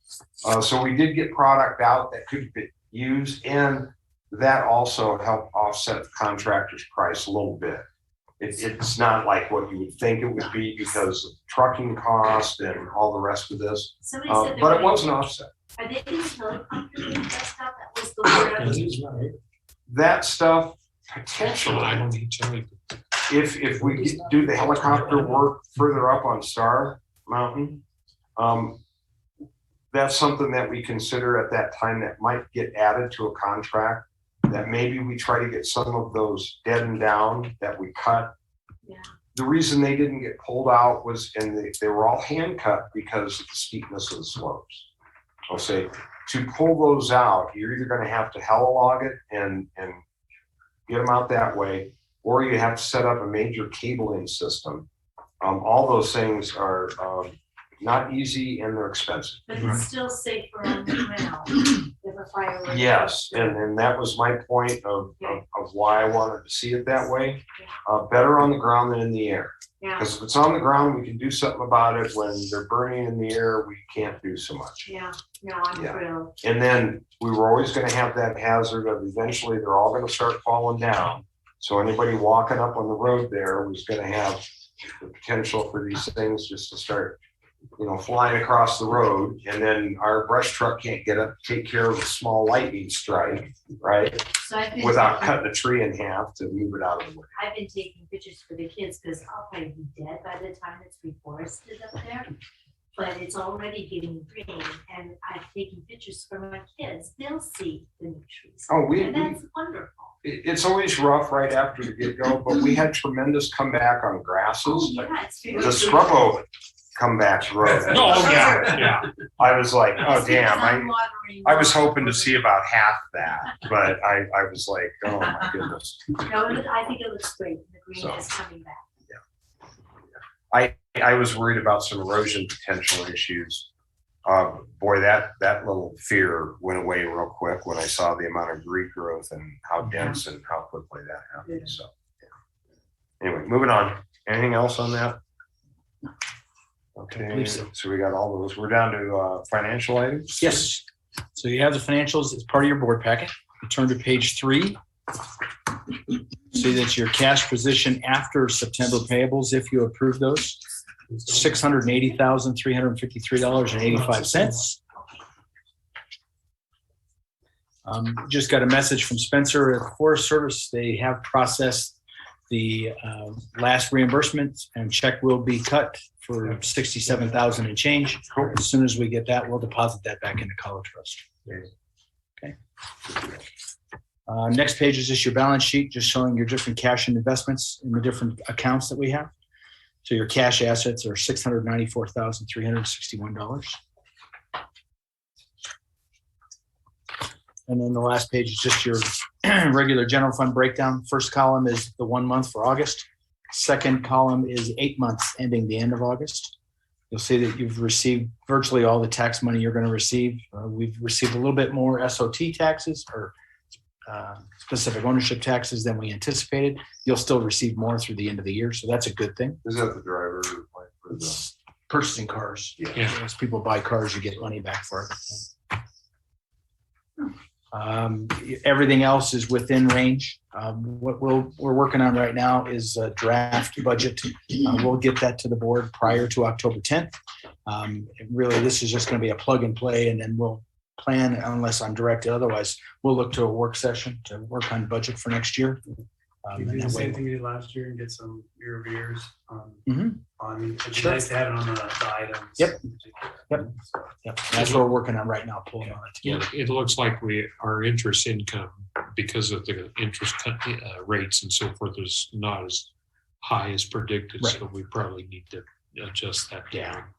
[SPEAKER 1] So we did get product out that could be used, and that also helped offset the contractor's price a little bit. It's not like what you would think it would be because of trucking cost and all the rest of this,
[SPEAKER 4] Somebody said
[SPEAKER 1] but it was an offset.
[SPEAKER 4] Are they using helicopters and stuff? That was the word. I was-
[SPEAKER 1] That stuff,
[SPEAKER 5] I
[SPEAKER 1] potentially,
[SPEAKER 5] don't need to.
[SPEAKER 1] if we do the helicopter work further up on Star Mountain, that's something that we consider at that time that might get added to a contract, that maybe we try to get some of those deadened down that we cut.
[SPEAKER 4] Yeah.
[SPEAKER 1] The reason they didn't get pulled out was, and they were all hand cut because of the steepness of the slopes. I'll say, to pull those out, you're either gonna have to log it and get them out that way, or you have to set up a major cabling system. All those things are not easy and they're expensive.
[SPEAKER 4] But it's still safer on the ground if a fire were.
[SPEAKER 1] Yes, and that was my point of why I wanted to see it that way. Better on the ground than in the air.
[SPEAKER 4] Yeah,
[SPEAKER 1] Because if it's on the ground, we can do something about it. When they're burning in the air, we can't do so much.
[SPEAKER 4] yeah, no, I'm
[SPEAKER 1] Yeah.
[SPEAKER 4] thrilled.
[SPEAKER 1] And then we were always gonna have that hazard of eventually they're all gonna start falling down. So anybody walking up on the road there was gonna have the potential for these things just to start, flying across the road. And then our brush truck can't get up, take care of a small lightning strike, right?
[SPEAKER 4] So I've been
[SPEAKER 1] Without
[SPEAKER 4] taking-
[SPEAKER 1] cutting a tree in half to move it out of the way.
[SPEAKER 4] I've been taking pictures for the kids because I'll probably be dead by the time it's reforested up there. But it's already getting green and I've taken pictures for my kids. They'll see the new trees.
[SPEAKER 1] Oh,
[SPEAKER 4] And that's wonderful.
[SPEAKER 1] it's always rough right after the get-go, but we had tremendous comeback on
[SPEAKER 4] Oh,
[SPEAKER 1] grasses.
[SPEAKER 4] yeah, it's very.
[SPEAKER 1] The scrub oak comebacks road.
[SPEAKER 5] Oh, yeah.
[SPEAKER 1] I was like, oh
[SPEAKER 4] It's
[SPEAKER 1] damn,
[SPEAKER 4] unwatering.
[SPEAKER 1] I was hoping to see about half that, but I was like, oh my goodness.
[SPEAKER 4] No, I think it looks great. The green
[SPEAKER 1] So.
[SPEAKER 4] is coming back.
[SPEAKER 1] I was worried about some erosion potential issues. Boy, that little fear went away real quick when I saw the amount of regrowth and how dense and how quickly that happened, so. Yeah. Anyway, moving on. Anything else on that? Okay,
[SPEAKER 7] believe so.
[SPEAKER 1] so we got all those. We're down to financial items?
[SPEAKER 7] Yes. So you have the financials as part of your board packet. You turn to page 3. See that your cash position after September payables, if you approve those, $680,353.85. Just got a message from Spencer at the Forest Service. They have processed the last reimbursement and check will be cut for $67,000 and change. As soon as we get that, we'll deposit that back into College Trust. Okay. Next page is just your balance sheet, just showing your different cash and investments in the different accounts that we have. So your cash assets are $694,361. And then the last page is just your regular general fund breakdown. First column is the 1 month for August. Second column is 8 months ending the end of August. You'll see that you've received virtually all the tax money you're going to receive. We've received a little bit more SOT taxes or specific ownership taxes than we anticipated. You'll still receive more through the end of the year, so that's a good thing.
[SPEAKER 1] Is that the driver? Like, for the,
[SPEAKER 7] It's purchasing cars.
[SPEAKER 1] Yeah.
[SPEAKER 7] As people buy cars, you get money back for it. Everything else is within range. What we're working on right now is a draft budget. We'll get that to the board prior to October 10th. Really, this is just going to be a plug and play, and then we'll plan, unless I'm directed otherwise, we'll look to a work session to work on budget for next year.
[SPEAKER 6] We
[SPEAKER 7] And
[SPEAKER 6] do the
[SPEAKER 7] that way-
[SPEAKER 6] same thing we did last year and get some year over years
[SPEAKER 7] Mhm.
[SPEAKER 6] it'd be
[SPEAKER 7] Sure.
[SPEAKER 6] nice to have it on the items.
[SPEAKER 7] Yep. Yep, that's what we're working on right now, pulling all that together.
[SPEAKER 5] It looks like our interest income, because of the interest rates and so forth, is not as high as predicted.
[SPEAKER 7] Right.
[SPEAKER 5] So we probably need to adjust that down.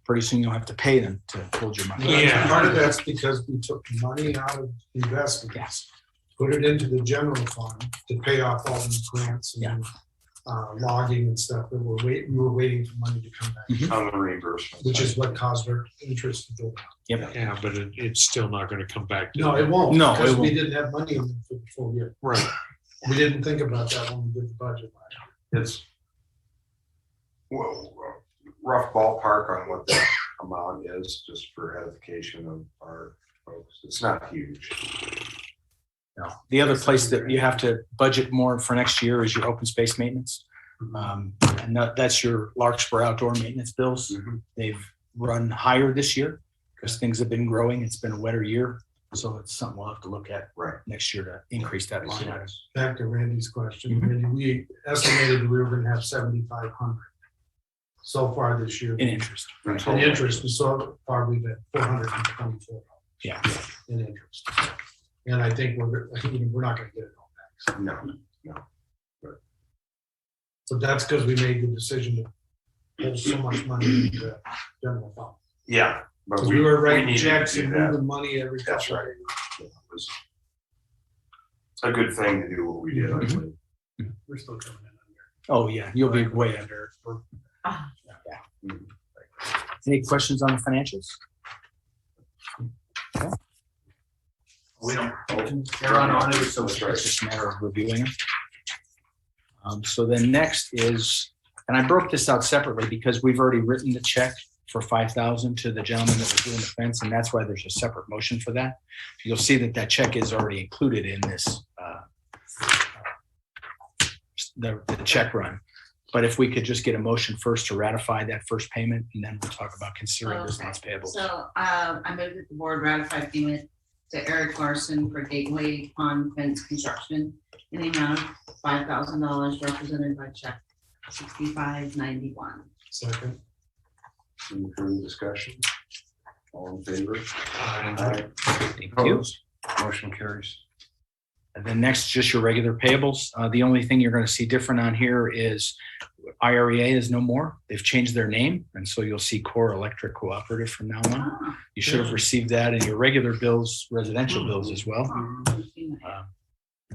[SPEAKER 7] Pretty soon you'll have to pay them to hold your money.
[SPEAKER 5] Yeah.
[SPEAKER 2] Part of that's because we took money out of investments, put it into the general fund to pay off all these grants and logging and stuff that we were waiting for money to come back,
[SPEAKER 1] on the reimbursement.
[SPEAKER 2] which is what caused our interest to go down.
[SPEAKER 7] Yep.
[SPEAKER 5] Yeah, but it's still not going to come back. to
[SPEAKER 2] No,
[SPEAKER 5] that.
[SPEAKER 2] it won't.
[SPEAKER 7] No, it
[SPEAKER 2] Because we
[SPEAKER 7] won't.
[SPEAKER 2] didn't have money in it for the full year.
[SPEAKER 5] Right.
[SPEAKER 2] We didn't think about that when we did the budget last year.
[SPEAKER 1] It's well, rough ballpark on what that amount is, just for edification of our folks. It's not huge.
[SPEAKER 7] No. The other place that you have to budget more for next year is your open space maintenance. And that's your Larkspur outdoor maintenance bills. They've run higher this year because things have been growing. It's been a wetter year. So it's something we'll have to look at next year to increase that line item.
[SPEAKER 2] Back to Randy's question, Randy, we estimated we were gonna have 7,500 so far this year.
[SPEAKER 7] In interest.
[SPEAKER 2] In interest, and so far we've had $424
[SPEAKER 7] Yeah.
[SPEAKER 2] in interest. And I think we're not gonna get it all back.
[SPEAKER 1] No.
[SPEAKER 2] So that's because we made the decision to pull so much money into the general fund.
[SPEAKER 1] Yeah. But
[SPEAKER 2] Because we were writing
[SPEAKER 1] needed to
[SPEAKER 2] checks
[SPEAKER 1] do
[SPEAKER 2] and
[SPEAKER 1] that.
[SPEAKER 2] moving money every
[SPEAKER 1] That's
[SPEAKER 2] couple of
[SPEAKER 1] right.
[SPEAKER 2] days.
[SPEAKER 1] It's a good thing to do what we did. I think.
[SPEAKER 6] We're still coming in under.
[SPEAKER 7] Oh, yeah. You'll be way under. Yeah. Any questions on the financials? Okay.
[SPEAKER 6] We don't.
[SPEAKER 7] They're on audit, so it's just a matter of reviewing them. So then next is, and I broke this out separately because we've already written the check for 5,000 to the gentleman that was doing the fence, and that's why there's a separate motion for that. You'll see that that check is already included in this, the check run. But if we could just get a motion first to ratify that first payment, and then we'll talk about considering this month's payables.
[SPEAKER 3] So, I move that the board ratify payment to Eric Larson for Gateway Pond Fence Construction in the amount of $5,000 represented by check 6591.
[SPEAKER 2] Second.
[SPEAKER 1] Any further discussion? All in favor?
[SPEAKER 7] Thank you.
[SPEAKER 1] Opposed? Motion carries.
[SPEAKER 7] And then next, just your regular payables. The only thing you're going to see different on here is IREA is no more. They've changed their name. And so you'll see Core Electric Cooperative from now on. You should have received that in your regular bills, residential bills as well.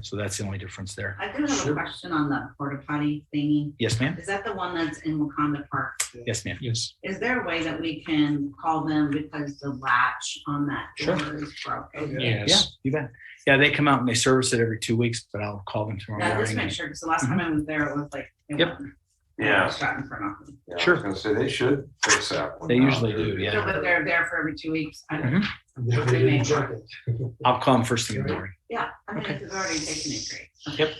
[SPEAKER 7] So that's the only difference there.
[SPEAKER 3] I do have a question on the porta potty thingy.
[SPEAKER 7] Yes, ma'am.
[SPEAKER 3] Is that the one that's in Wakanda Park?
[SPEAKER 7] Yes, ma'am.
[SPEAKER 8] Yes.
[SPEAKER 3] Is there a way that we can call them because the latch on that
[SPEAKER 7] Sure.
[SPEAKER 3] door is broken?
[SPEAKER 7] Yeah,
[SPEAKER 8] Yes.
[SPEAKER 7] you bet. Yeah, they come out and they service it every 2 weeks, but I'll call them tomorrow
[SPEAKER 3] Yeah, just
[SPEAKER 7] morning.
[SPEAKER 3] make sure, because the last time I was there, it was like. it
[SPEAKER 7] Yep.
[SPEAKER 3] wasn't-
[SPEAKER 1] Yeah.
[SPEAKER 3] it was shut in for nothing.
[SPEAKER 1] Yeah,
[SPEAKER 7] Sure.
[SPEAKER 1] I was gonna say they should fix that one.
[SPEAKER 7] They
[SPEAKER 1] out
[SPEAKER 7] usually
[SPEAKER 1] there.
[SPEAKER 7] do, yeah.
[SPEAKER 3] So, but they're there for every 2 weeks. I don't-
[SPEAKER 7] Mhm.
[SPEAKER 2] They didn't check it.
[SPEAKER 7] I'll call them first thing in the morning.
[SPEAKER 3] Yeah, I mean,
[SPEAKER 7] Okay.
[SPEAKER 3] if it's already taken it, great.
[SPEAKER 7] Yep.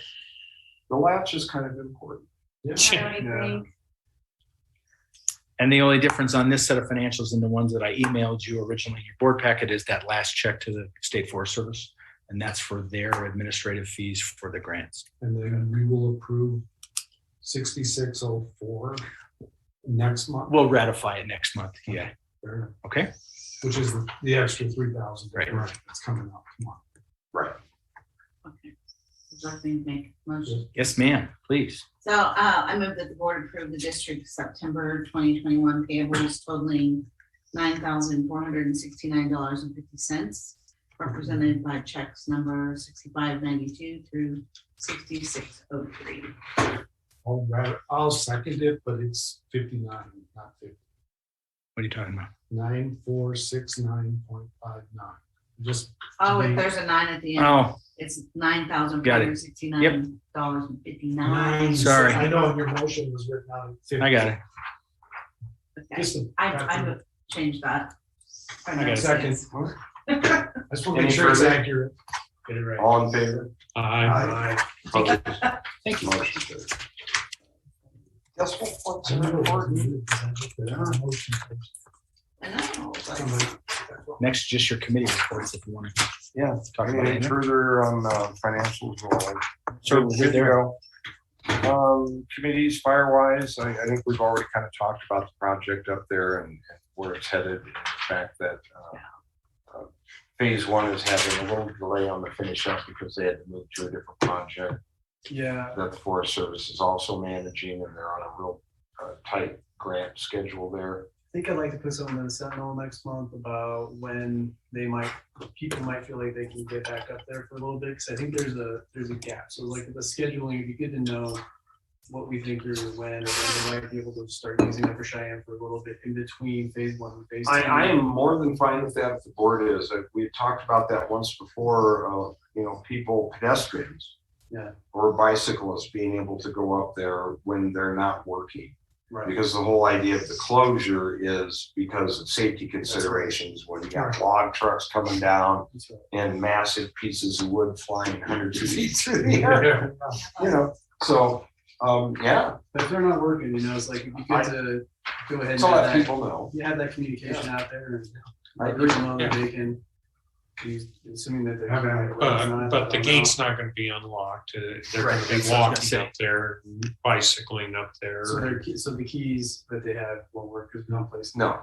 [SPEAKER 1] The latch is kind of important.
[SPEAKER 2] Yeah.
[SPEAKER 3] I don't think-
[SPEAKER 7] And the only difference on this set of financials and the ones that I emailed you originally in your board packet is that last check to the State Forest Service. And that's for their administrative fees for the grants.
[SPEAKER 2] And then we will approve 6604 next month.
[SPEAKER 7] We'll ratify it next month. Yeah. Okay.
[SPEAKER 2] Which is the extra 3,000.
[SPEAKER 7] Right.
[SPEAKER 2] It's coming up. Come on.
[SPEAKER 1] Right.
[SPEAKER 3] Okay. Would you like me to make a motion?
[SPEAKER 7] Yes, ma'am. Please.
[SPEAKER 3] So I move that the board approve the district September 2021 payables totaling $9,469.50, represented by checks number 6592 through 6603.
[SPEAKER 2] I'll second it, but it's 59, not 50.
[SPEAKER 7] What are you talking about?
[SPEAKER 2] 9469.59. Just.
[SPEAKER 3] Oh, if there's a 9 at the end,
[SPEAKER 7] Oh,
[SPEAKER 3] it's
[SPEAKER 7] Got it.
[SPEAKER 3] $9,469.59.
[SPEAKER 7] Sorry.
[SPEAKER 2] I know your motion was written out at 50.
[SPEAKER 7] I got it.
[SPEAKER 3] Okay.
[SPEAKER 2] Just a-
[SPEAKER 3] I would change that.
[SPEAKER 7] I got it.
[SPEAKER 2] Second. I just want to make
[SPEAKER 1] Any
[SPEAKER 2] sure it's
[SPEAKER 1] further?
[SPEAKER 2] accurate.
[SPEAKER 6] Get it right.
[SPEAKER 1] All in favor?
[SPEAKER 8] Aye.
[SPEAKER 1] Opposed?
[SPEAKER 7] Thank you.
[SPEAKER 1] Motion carries. That's what's important.
[SPEAKER 3] I know.
[SPEAKER 7] Next, just your committee reports if you want to
[SPEAKER 1] Yeah.
[SPEAKER 7] talk about
[SPEAKER 1] Any
[SPEAKER 7] it.
[SPEAKER 1] further on financials?
[SPEAKER 7] So
[SPEAKER 1] Good
[SPEAKER 7] we're
[SPEAKER 1] to
[SPEAKER 7] there.
[SPEAKER 1] go. Committees, Firewise, I think we've already kind of talked about the project up there and where it's headed. And the fact that phase one is having a little delay on the finish up because they had to move to a different project
[SPEAKER 6] Yeah,
[SPEAKER 1] that the Forest Service is also managing, and they're on a real tight grant schedule there.
[SPEAKER 6] I think I'd like to put something in the Sentinel next month about when people might feel like they can get back up there for a little bit, because I think there's a gap. So like the scheduling, it'd be good to know what we think through when, and when they might be able to start using Upper Cheyenne for a little bit in between phase one and phase two.
[SPEAKER 1] I am more than fine with that if the board is. We talked about that once before, people, pedestrians.
[SPEAKER 6] Yeah.
[SPEAKER 1] Or bicyclists being able to go up there when they're not working.
[SPEAKER 6] Right.
[SPEAKER 1] Because the whole idea of the closure is because of safety considerations, when you got log trucks coming down
[SPEAKER 6] That's right.
[SPEAKER 1] and massive pieces of wood flying hundreds of feet through the air, you know, so, yeah,
[SPEAKER 6] But if they're not working, it's like, it'd be good to go ahead and
[SPEAKER 1] so
[SPEAKER 6] have
[SPEAKER 1] let
[SPEAKER 6] that,
[SPEAKER 1] people know.
[SPEAKER 6] you have that communication out there and
[SPEAKER 1] I
[SPEAKER 6] encourage them
[SPEAKER 1] agree.
[SPEAKER 6] on that they can, assuming that they're.
[SPEAKER 2] Have that.
[SPEAKER 8] But the gate's not gonna be unlocked. They're gonna
[SPEAKER 7] Right,
[SPEAKER 8] be
[SPEAKER 7] that's what I was
[SPEAKER 8] walking
[SPEAKER 7] gonna
[SPEAKER 8] up there, bicycling up there.
[SPEAKER 6] So the keys that they have won't work because no place.
[SPEAKER 1] No,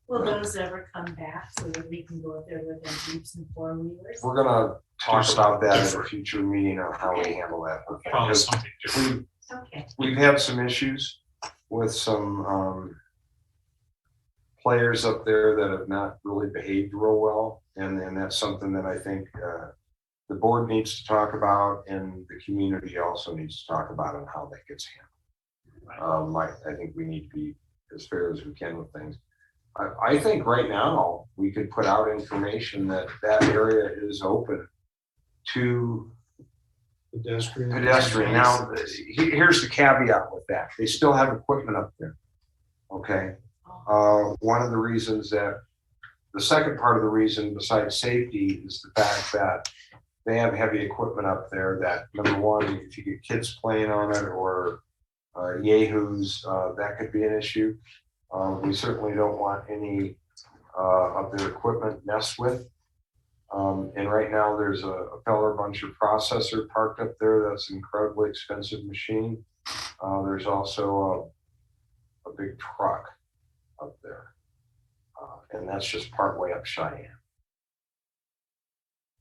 [SPEAKER 4] Will those ever come back so that we can go up there with our groups and four-wheelers?
[SPEAKER 1] we're gonna talk
[SPEAKER 8] Do
[SPEAKER 1] about that at a
[SPEAKER 8] different.
[SPEAKER 1] future meeting on how we handle that.
[SPEAKER 8] Probably
[SPEAKER 1] Because
[SPEAKER 8] something different.
[SPEAKER 4] Okay.
[SPEAKER 1] we've had some issues with some players up there that have not really behaved real well. And that's something that I think the board needs to talk about, and the community also needs to talk about on how that gets handled. I think we need to be as fair as we can with things. I think right now we could put out information that that area is open to pedestrian. Now, here's the caveat with that. They still have equipment up there. Okay. One of the reasons that, the second part of the reason besides safety is the fact that they have heavy equipment up there that, number one, if you get kids playing on it or yahoos, that could be an issue. We certainly don't want any of their equipment messed with. And right now there's a Feller bunch of processor parked up there. That's an incredibly expensive machine. There's also a big truck up there. And that's just part way up Cheyenne.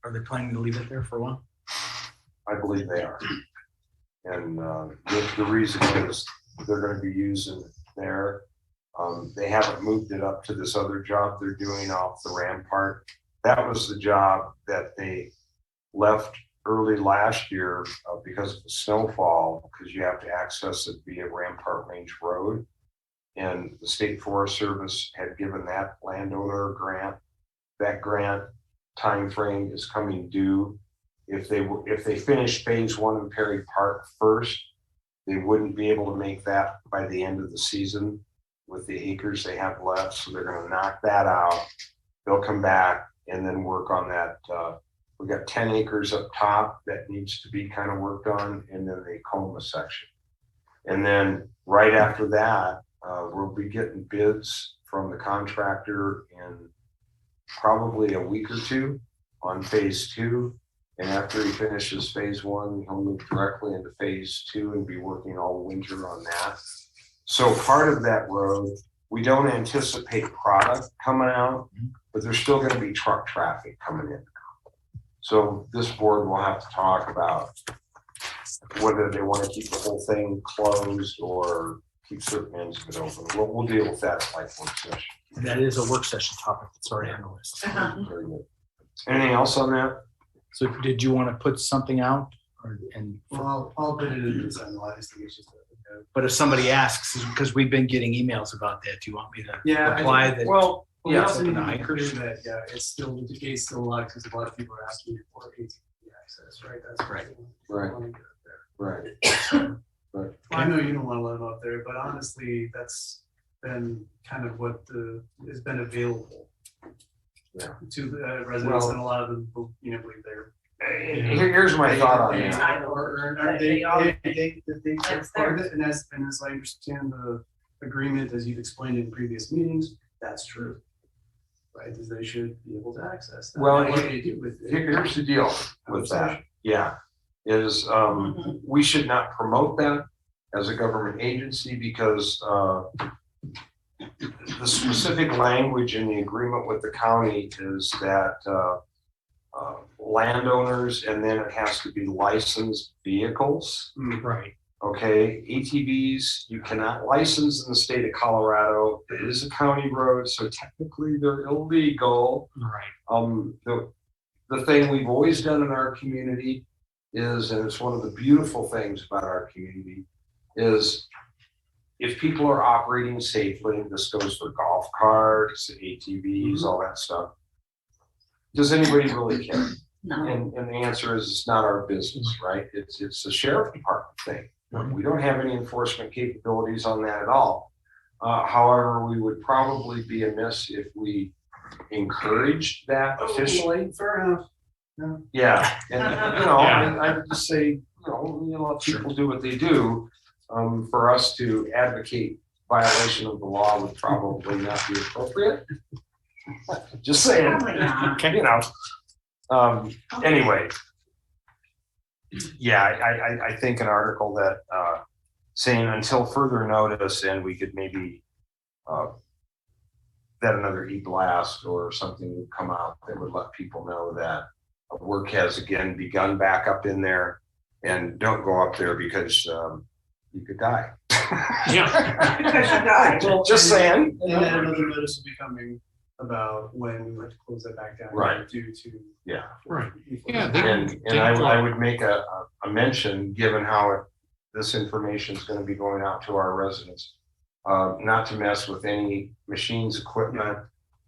[SPEAKER 7] Are they planning to leave it there for a while?
[SPEAKER 1] I believe they are. And the reason is they're going to be using it there. They haven't moved it up to this other job they're doing off the rampart. That was the job that they left early last year because of the snowfall, because you have to access it via Rampart Range Road. And the State Forest Service had given that landowner a grant. That grant timeframe is coming due. If they finish phase one in Perry Park first, they wouldn't be able to make that by the end of the season with the acres they have left. So they're going to knock that out. They'll come back and then work on that. We've got 10 acres up top that needs to be kind of worked on, and then the Coma section. And then right after that, we'll be getting bids from the contractor in probably a week or two on phase two. And after he finishes phase one, he'll move directly into phase two and be working all winter on that. So part of that road, we don't anticipate product coming out, but there's still going to be truck traffic coming in. So this board will have to talk about whether they want to keep the whole thing closed or keep certain ends of it open. We'll deal with that at like work session.
[SPEAKER 7] That is a work session topic that's already on the list.
[SPEAKER 1] Very good. Anything else on that?
[SPEAKER 7] So did you want to put something out?
[SPEAKER 6] Well, I'll put it in the sign. I just think it's just.
[SPEAKER 7] But if somebody asks, because we've been getting emails about that, do you want me to reply that?
[SPEAKER 1] Well,
[SPEAKER 6] We
[SPEAKER 1] yeah,
[SPEAKER 6] also need to
[SPEAKER 7] open
[SPEAKER 6] be
[SPEAKER 7] to
[SPEAKER 6] clear
[SPEAKER 7] hikers.
[SPEAKER 6] that, it's still, the gate's still locked because a lot of people are asking for ATV access, right? That's
[SPEAKER 7] Right.
[SPEAKER 1] Right.
[SPEAKER 6] Want to get up there.
[SPEAKER 1] right.
[SPEAKER 6] Well, I know you don't want to let them up there, but honestly, that's been kind of what has been available.
[SPEAKER 1] Yeah.
[SPEAKER 6] To the residents,
[SPEAKER 1] Well-
[SPEAKER 6] and a lot of them, believe they're.
[SPEAKER 1] Here's my thought on that.
[SPEAKER 3] That's theirs.
[SPEAKER 6] And as I understand the agreement, as you've explained in previous meetings, that's true. Right, is they should be able to access that.
[SPEAKER 1] Well,
[SPEAKER 6] What they do with it.
[SPEAKER 1] Here's the deal with that. Yeah, is we should not promote that as a government agency because the specific language in the agreement with the county is that landowners, and then it has to be licensed vehicles.
[SPEAKER 8] Right.
[SPEAKER 1] Okay, ATVs, you cannot license in the state of Colorado. It is a county road, so technically they're illegal.
[SPEAKER 8] Right.
[SPEAKER 1] The thing we've always done in our community is, and it's one of the beautiful things about our community, is if people are operating safely, this goes for golf carts, ATVs, all that stuff. Does anybody really care?
[SPEAKER 3] No.
[SPEAKER 1] And the answer is it's not our business, right? It's a sheriff department thing. We don't have any enforcement capabilities on that at all. However, we would probably be amiss if we encouraged that officially.
[SPEAKER 6] Fair enough.
[SPEAKER 1] Yeah, and I would just say, let people do what they do. For us to advocate violation of the law would probably not be appropriate. Just saying.
[SPEAKER 3] Probably not.
[SPEAKER 1] Anyway. Yeah, I think an article that saying until further notice, and we could maybe that another e-blast or something would come out that would let people know that work has again begun back up in there, and don't go up there because you could die.
[SPEAKER 8] Yeah.
[SPEAKER 3] Because you died.
[SPEAKER 1] Just saying.
[SPEAKER 6] And then another notice will be coming about when we might close that back down.
[SPEAKER 1] Right.
[SPEAKER 6] Due to.
[SPEAKER 1] Yeah.
[SPEAKER 8] Right. Yeah,
[SPEAKER 1] And I would make a mention, given how this information is going to be going out to our residents, not to mess with any machines, equipment,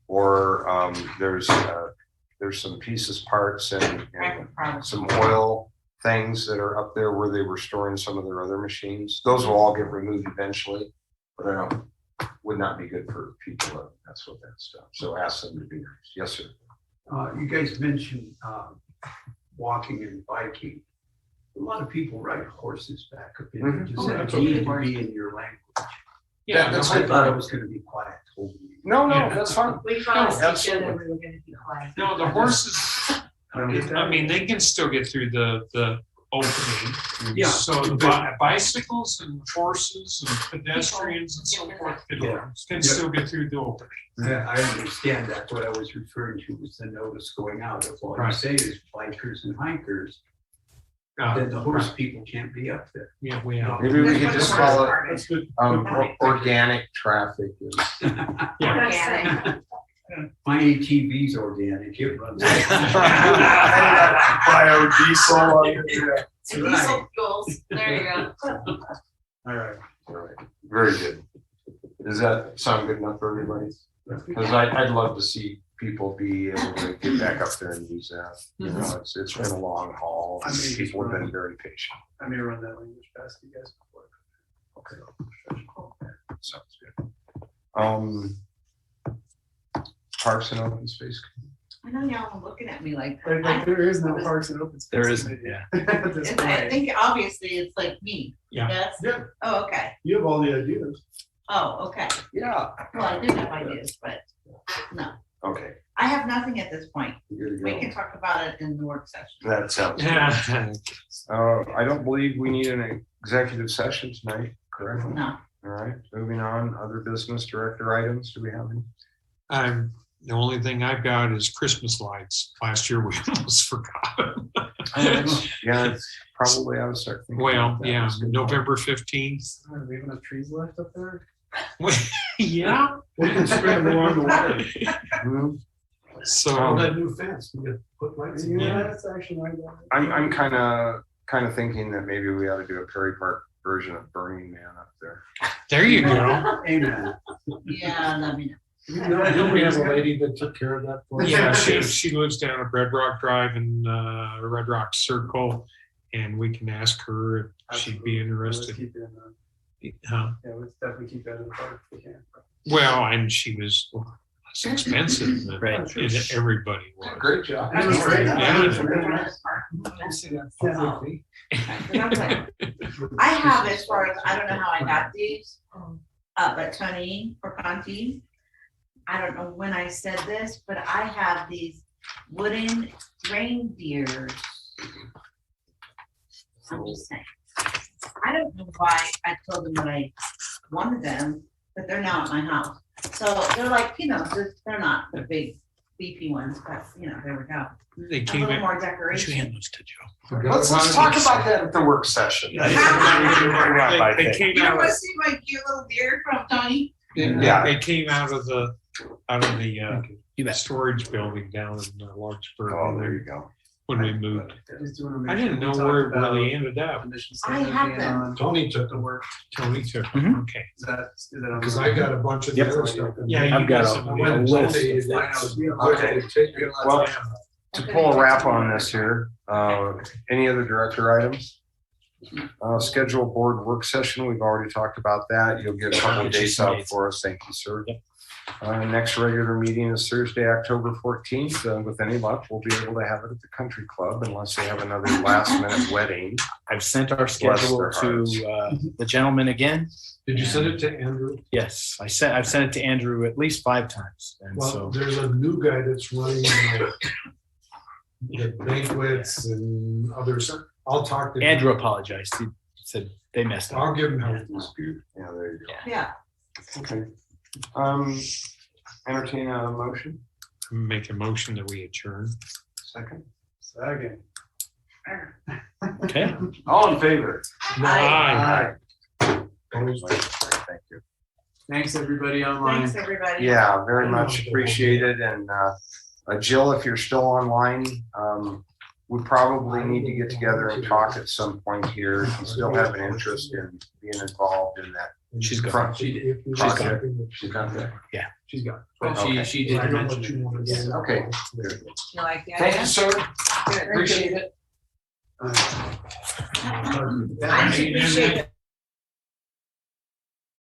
[SPEAKER 1] or there's some pieces, parts, and some oil things that are up there where they were storing some of their other machines. Those will all get removed eventually, but would not be good for people to mess with that stuff. So ask them to be nice. Yes, sir.
[SPEAKER 9] You guys mentioned walking and biking. A lot of people ride horses back up in.
[SPEAKER 1] Mhm.
[SPEAKER 9] Does
[SPEAKER 3] that's
[SPEAKER 9] that need
[SPEAKER 3] okay.
[SPEAKER 9] to be in your language?
[SPEAKER 8] Yeah,
[SPEAKER 1] that's
[SPEAKER 9] I thought it was gonna be quiet. Totally.
[SPEAKER 1] No,
[SPEAKER 8] Yeah.
[SPEAKER 1] that's fine.
[SPEAKER 3] We
[SPEAKER 1] No,
[SPEAKER 3] promised each
[SPEAKER 1] absolutely.
[SPEAKER 3] other we were gonna be quiet.
[SPEAKER 8] no, the horses, I mean, they can still get through the opening.
[SPEAKER 9] Yeah.
[SPEAKER 8] So the bicycles and horses and pedestrians and so forth can still get through the opening.
[SPEAKER 9] I understand that. What I was referring to was the notice going out. If all you
[SPEAKER 8] Right.
[SPEAKER 9] say is bikers and hikers,
[SPEAKER 8] Uh,
[SPEAKER 9] then the horse people can't be up there.
[SPEAKER 8] Yeah, we have.
[SPEAKER 1] Maybe we could just call it
[SPEAKER 8] That's good.
[SPEAKER 1] organic traffic.
[SPEAKER 8] Yeah.
[SPEAKER 3] Organic.
[SPEAKER 9] My ATV's organic. It runs.
[SPEAKER 1] Biodiesel.
[SPEAKER 3] Diesel fuels, there you go.
[SPEAKER 6] All right.
[SPEAKER 1] All right, very good. Does that sound good enough for everybody? Because I'd love to see people be able to get back up there and use that. It's been a long haul.
[SPEAKER 6] I mean,
[SPEAKER 1] People have been very patient.
[SPEAKER 6] I may run that language past you guys before.
[SPEAKER 1] Okay. Sounds good. Parks and open space.
[SPEAKER 3] I know y'all are looking at me like.
[SPEAKER 6] There is no parks and open space.
[SPEAKER 7] There isn't,
[SPEAKER 6] committee
[SPEAKER 7] yeah.
[SPEAKER 6] at this
[SPEAKER 3] I
[SPEAKER 6] point.
[SPEAKER 3] think obviously it's like me.
[SPEAKER 8] Yeah.
[SPEAKER 3] Yes?
[SPEAKER 6] Yeah.
[SPEAKER 3] Oh, okay.
[SPEAKER 6] You have all the ideas.
[SPEAKER 3] Oh, okay.
[SPEAKER 1] Yeah.
[SPEAKER 3] Well, I do have ideas, but no,
[SPEAKER 1] Okay,
[SPEAKER 3] I have nothing at this point.
[SPEAKER 1] good to
[SPEAKER 3] We
[SPEAKER 1] go.
[SPEAKER 3] can talk about it in the work session.
[SPEAKER 1] That sounds good.
[SPEAKER 8] Yeah.
[SPEAKER 1] I don't believe we need an executive session tonight, correct?
[SPEAKER 3] No.
[SPEAKER 1] All right, moving on, other business director items, do we have any?
[SPEAKER 8] The only thing I've got is Christmas lights. Last year we almost forgot.
[SPEAKER 1] Yeah, it's probably, I would start thinking.
[SPEAKER 8] Well,
[SPEAKER 1] about that.
[SPEAKER 8] yeah,
[SPEAKER 1] It's good.
[SPEAKER 8] November 15th.
[SPEAKER 6] Do we have enough trees left up there?
[SPEAKER 8] Yeah.
[SPEAKER 2] We can spread them along the way.
[SPEAKER 1] Mhm.
[SPEAKER 2] All
[SPEAKER 8] So,
[SPEAKER 2] that new fence, we could put lights in.
[SPEAKER 6] Yeah, that's actually my.
[SPEAKER 1] I'm kind of thinking that maybe we ought to do a Perry Park version of Burning Man up there.
[SPEAKER 8] there you go.
[SPEAKER 6] Amen.
[SPEAKER 3] Yeah, let me know.
[SPEAKER 2] Didn't we have a lady that took care of that for us?
[SPEAKER 8] Yeah, she lives down at Red Rock Drive and Red Rock Circle, and we can ask her if she'd be
[SPEAKER 6] Let's
[SPEAKER 8] interested.
[SPEAKER 6] keep it in,
[SPEAKER 8] Huh?
[SPEAKER 6] yeah, let's definitely keep that in the park if we can.
[SPEAKER 8] Well, and she was less expensive than
[SPEAKER 7] Right.
[SPEAKER 8] everybody was.
[SPEAKER 1] Great job.
[SPEAKER 3] I
[SPEAKER 6] was great.
[SPEAKER 2] Don't say that publicly.
[SPEAKER 3] I have as far as, I don't know how I got these, but Tony or Conti, I don't know when I said this, but I have these wooden reindeers. I'm just saying. I don't know why I told them that I wanted them, but they're now at my house. So they're like, they're not the big beefy ones, but there we go.
[SPEAKER 8] They
[SPEAKER 3] A
[SPEAKER 8] came
[SPEAKER 3] little
[SPEAKER 8] in.
[SPEAKER 3] more
[SPEAKER 8] Would you
[SPEAKER 3] decoration.
[SPEAKER 8] hand those to Joe?
[SPEAKER 1] Let's talk about that at the work session.
[SPEAKER 8] They came
[SPEAKER 3] You
[SPEAKER 8] out
[SPEAKER 3] want
[SPEAKER 8] of,
[SPEAKER 3] to see my cute little beard from Tony?
[SPEAKER 1] Yeah.
[SPEAKER 8] they came out of the
[SPEAKER 7] You bet.
[SPEAKER 8] storage building down in Larkspur
[SPEAKER 1] Oh, there you go.
[SPEAKER 8] when we moved.
[SPEAKER 6] Just wanna make
[SPEAKER 8] I
[SPEAKER 6] sure
[SPEAKER 8] didn't
[SPEAKER 6] we
[SPEAKER 8] know
[SPEAKER 6] talk
[SPEAKER 8] where it
[SPEAKER 6] about
[SPEAKER 8] really ended up.
[SPEAKER 6] conditions
[SPEAKER 3] I
[SPEAKER 6] that
[SPEAKER 3] have
[SPEAKER 6] being
[SPEAKER 3] them.
[SPEAKER 6] on
[SPEAKER 2] Tony took
[SPEAKER 6] The
[SPEAKER 2] them,
[SPEAKER 6] work,
[SPEAKER 8] Tony took
[SPEAKER 7] Mhm.
[SPEAKER 8] them. Okay.
[SPEAKER 6] is that on?
[SPEAKER 2] because I got a bunch of the
[SPEAKER 7] Yep.
[SPEAKER 2] other stuff. in
[SPEAKER 8] Yeah,
[SPEAKER 2] there.
[SPEAKER 8] you
[SPEAKER 7] I've got
[SPEAKER 8] got
[SPEAKER 7] a-
[SPEAKER 8] some.
[SPEAKER 2] I went
[SPEAKER 7] a
[SPEAKER 2] and
[SPEAKER 7] list.
[SPEAKER 2] Tony, they-
[SPEAKER 1] Well, to pull a wrap on this here, any other director items? Schedule board work session, we've already talked about that. You'll get a couple of days out for us. Thank you, sir.
[SPEAKER 7] Yep.
[SPEAKER 1] Next regular meeting is Thursday, October 14th. With any luck, we'll be able to have it at the country club unless they have another last minute wedding.
[SPEAKER 7] I've sent our schedule
[SPEAKER 1] their
[SPEAKER 7] to the gentleman again.
[SPEAKER 2] Did you send it to Andrew?
[SPEAKER 7] Yes, I've sent it to Andrew at least 5 times. And
[SPEAKER 2] Well,
[SPEAKER 7] so
[SPEAKER 2] there's a new guy that's running the banquets and others. I'll talk to him.
[SPEAKER 7] Andrew apologized. He said they messed up.
[SPEAKER 2] I'll give him health dispute.
[SPEAKER 1] Yeah, there you go.
[SPEAKER 3] Yeah.
[SPEAKER 1] Okay. Entertain a motion.
[SPEAKER 8] Make a motion that we adjourn.
[SPEAKER 1] Second.
[SPEAKER 6] Second.
[SPEAKER 7] Okay.
[SPEAKER 1] All in favor?
[SPEAKER 8] Aye.
[SPEAKER 1] Thank you.
[SPEAKER 6] Thanks, everybody online.
[SPEAKER 3] Thanks, everybody.
[SPEAKER 1] Yeah, very much appreciated. And Jill, if you're still online, we probably need to get together and talk at some point here. If you still have an interest in being involved in that.
[SPEAKER 7] She's gone.
[SPEAKER 1] front.
[SPEAKER 2] She's
[SPEAKER 1] gone. She's not there.
[SPEAKER 2] She's gone.
[SPEAKER 6] But
[SPEAKER 1] Okay.
[SPEAKER 6] she did
[SPEAKER 2] I know what
[SPEAKER 6] mention
[SPEAKER 2] you
[SPEAKER 6] it.
[SPEAKER 2] want to do.
[SPEAKER 1] Okay.
[SPEAKER 3] You like the
[SPEAKER 1] Thank
[SPEAKER 3] idea?
[SPEAKER 1] you, sir.
[SPEAKER 3] Good.
[SPEAKER 1] Appreciate it.
[SPEAKER 3] I appreciate it.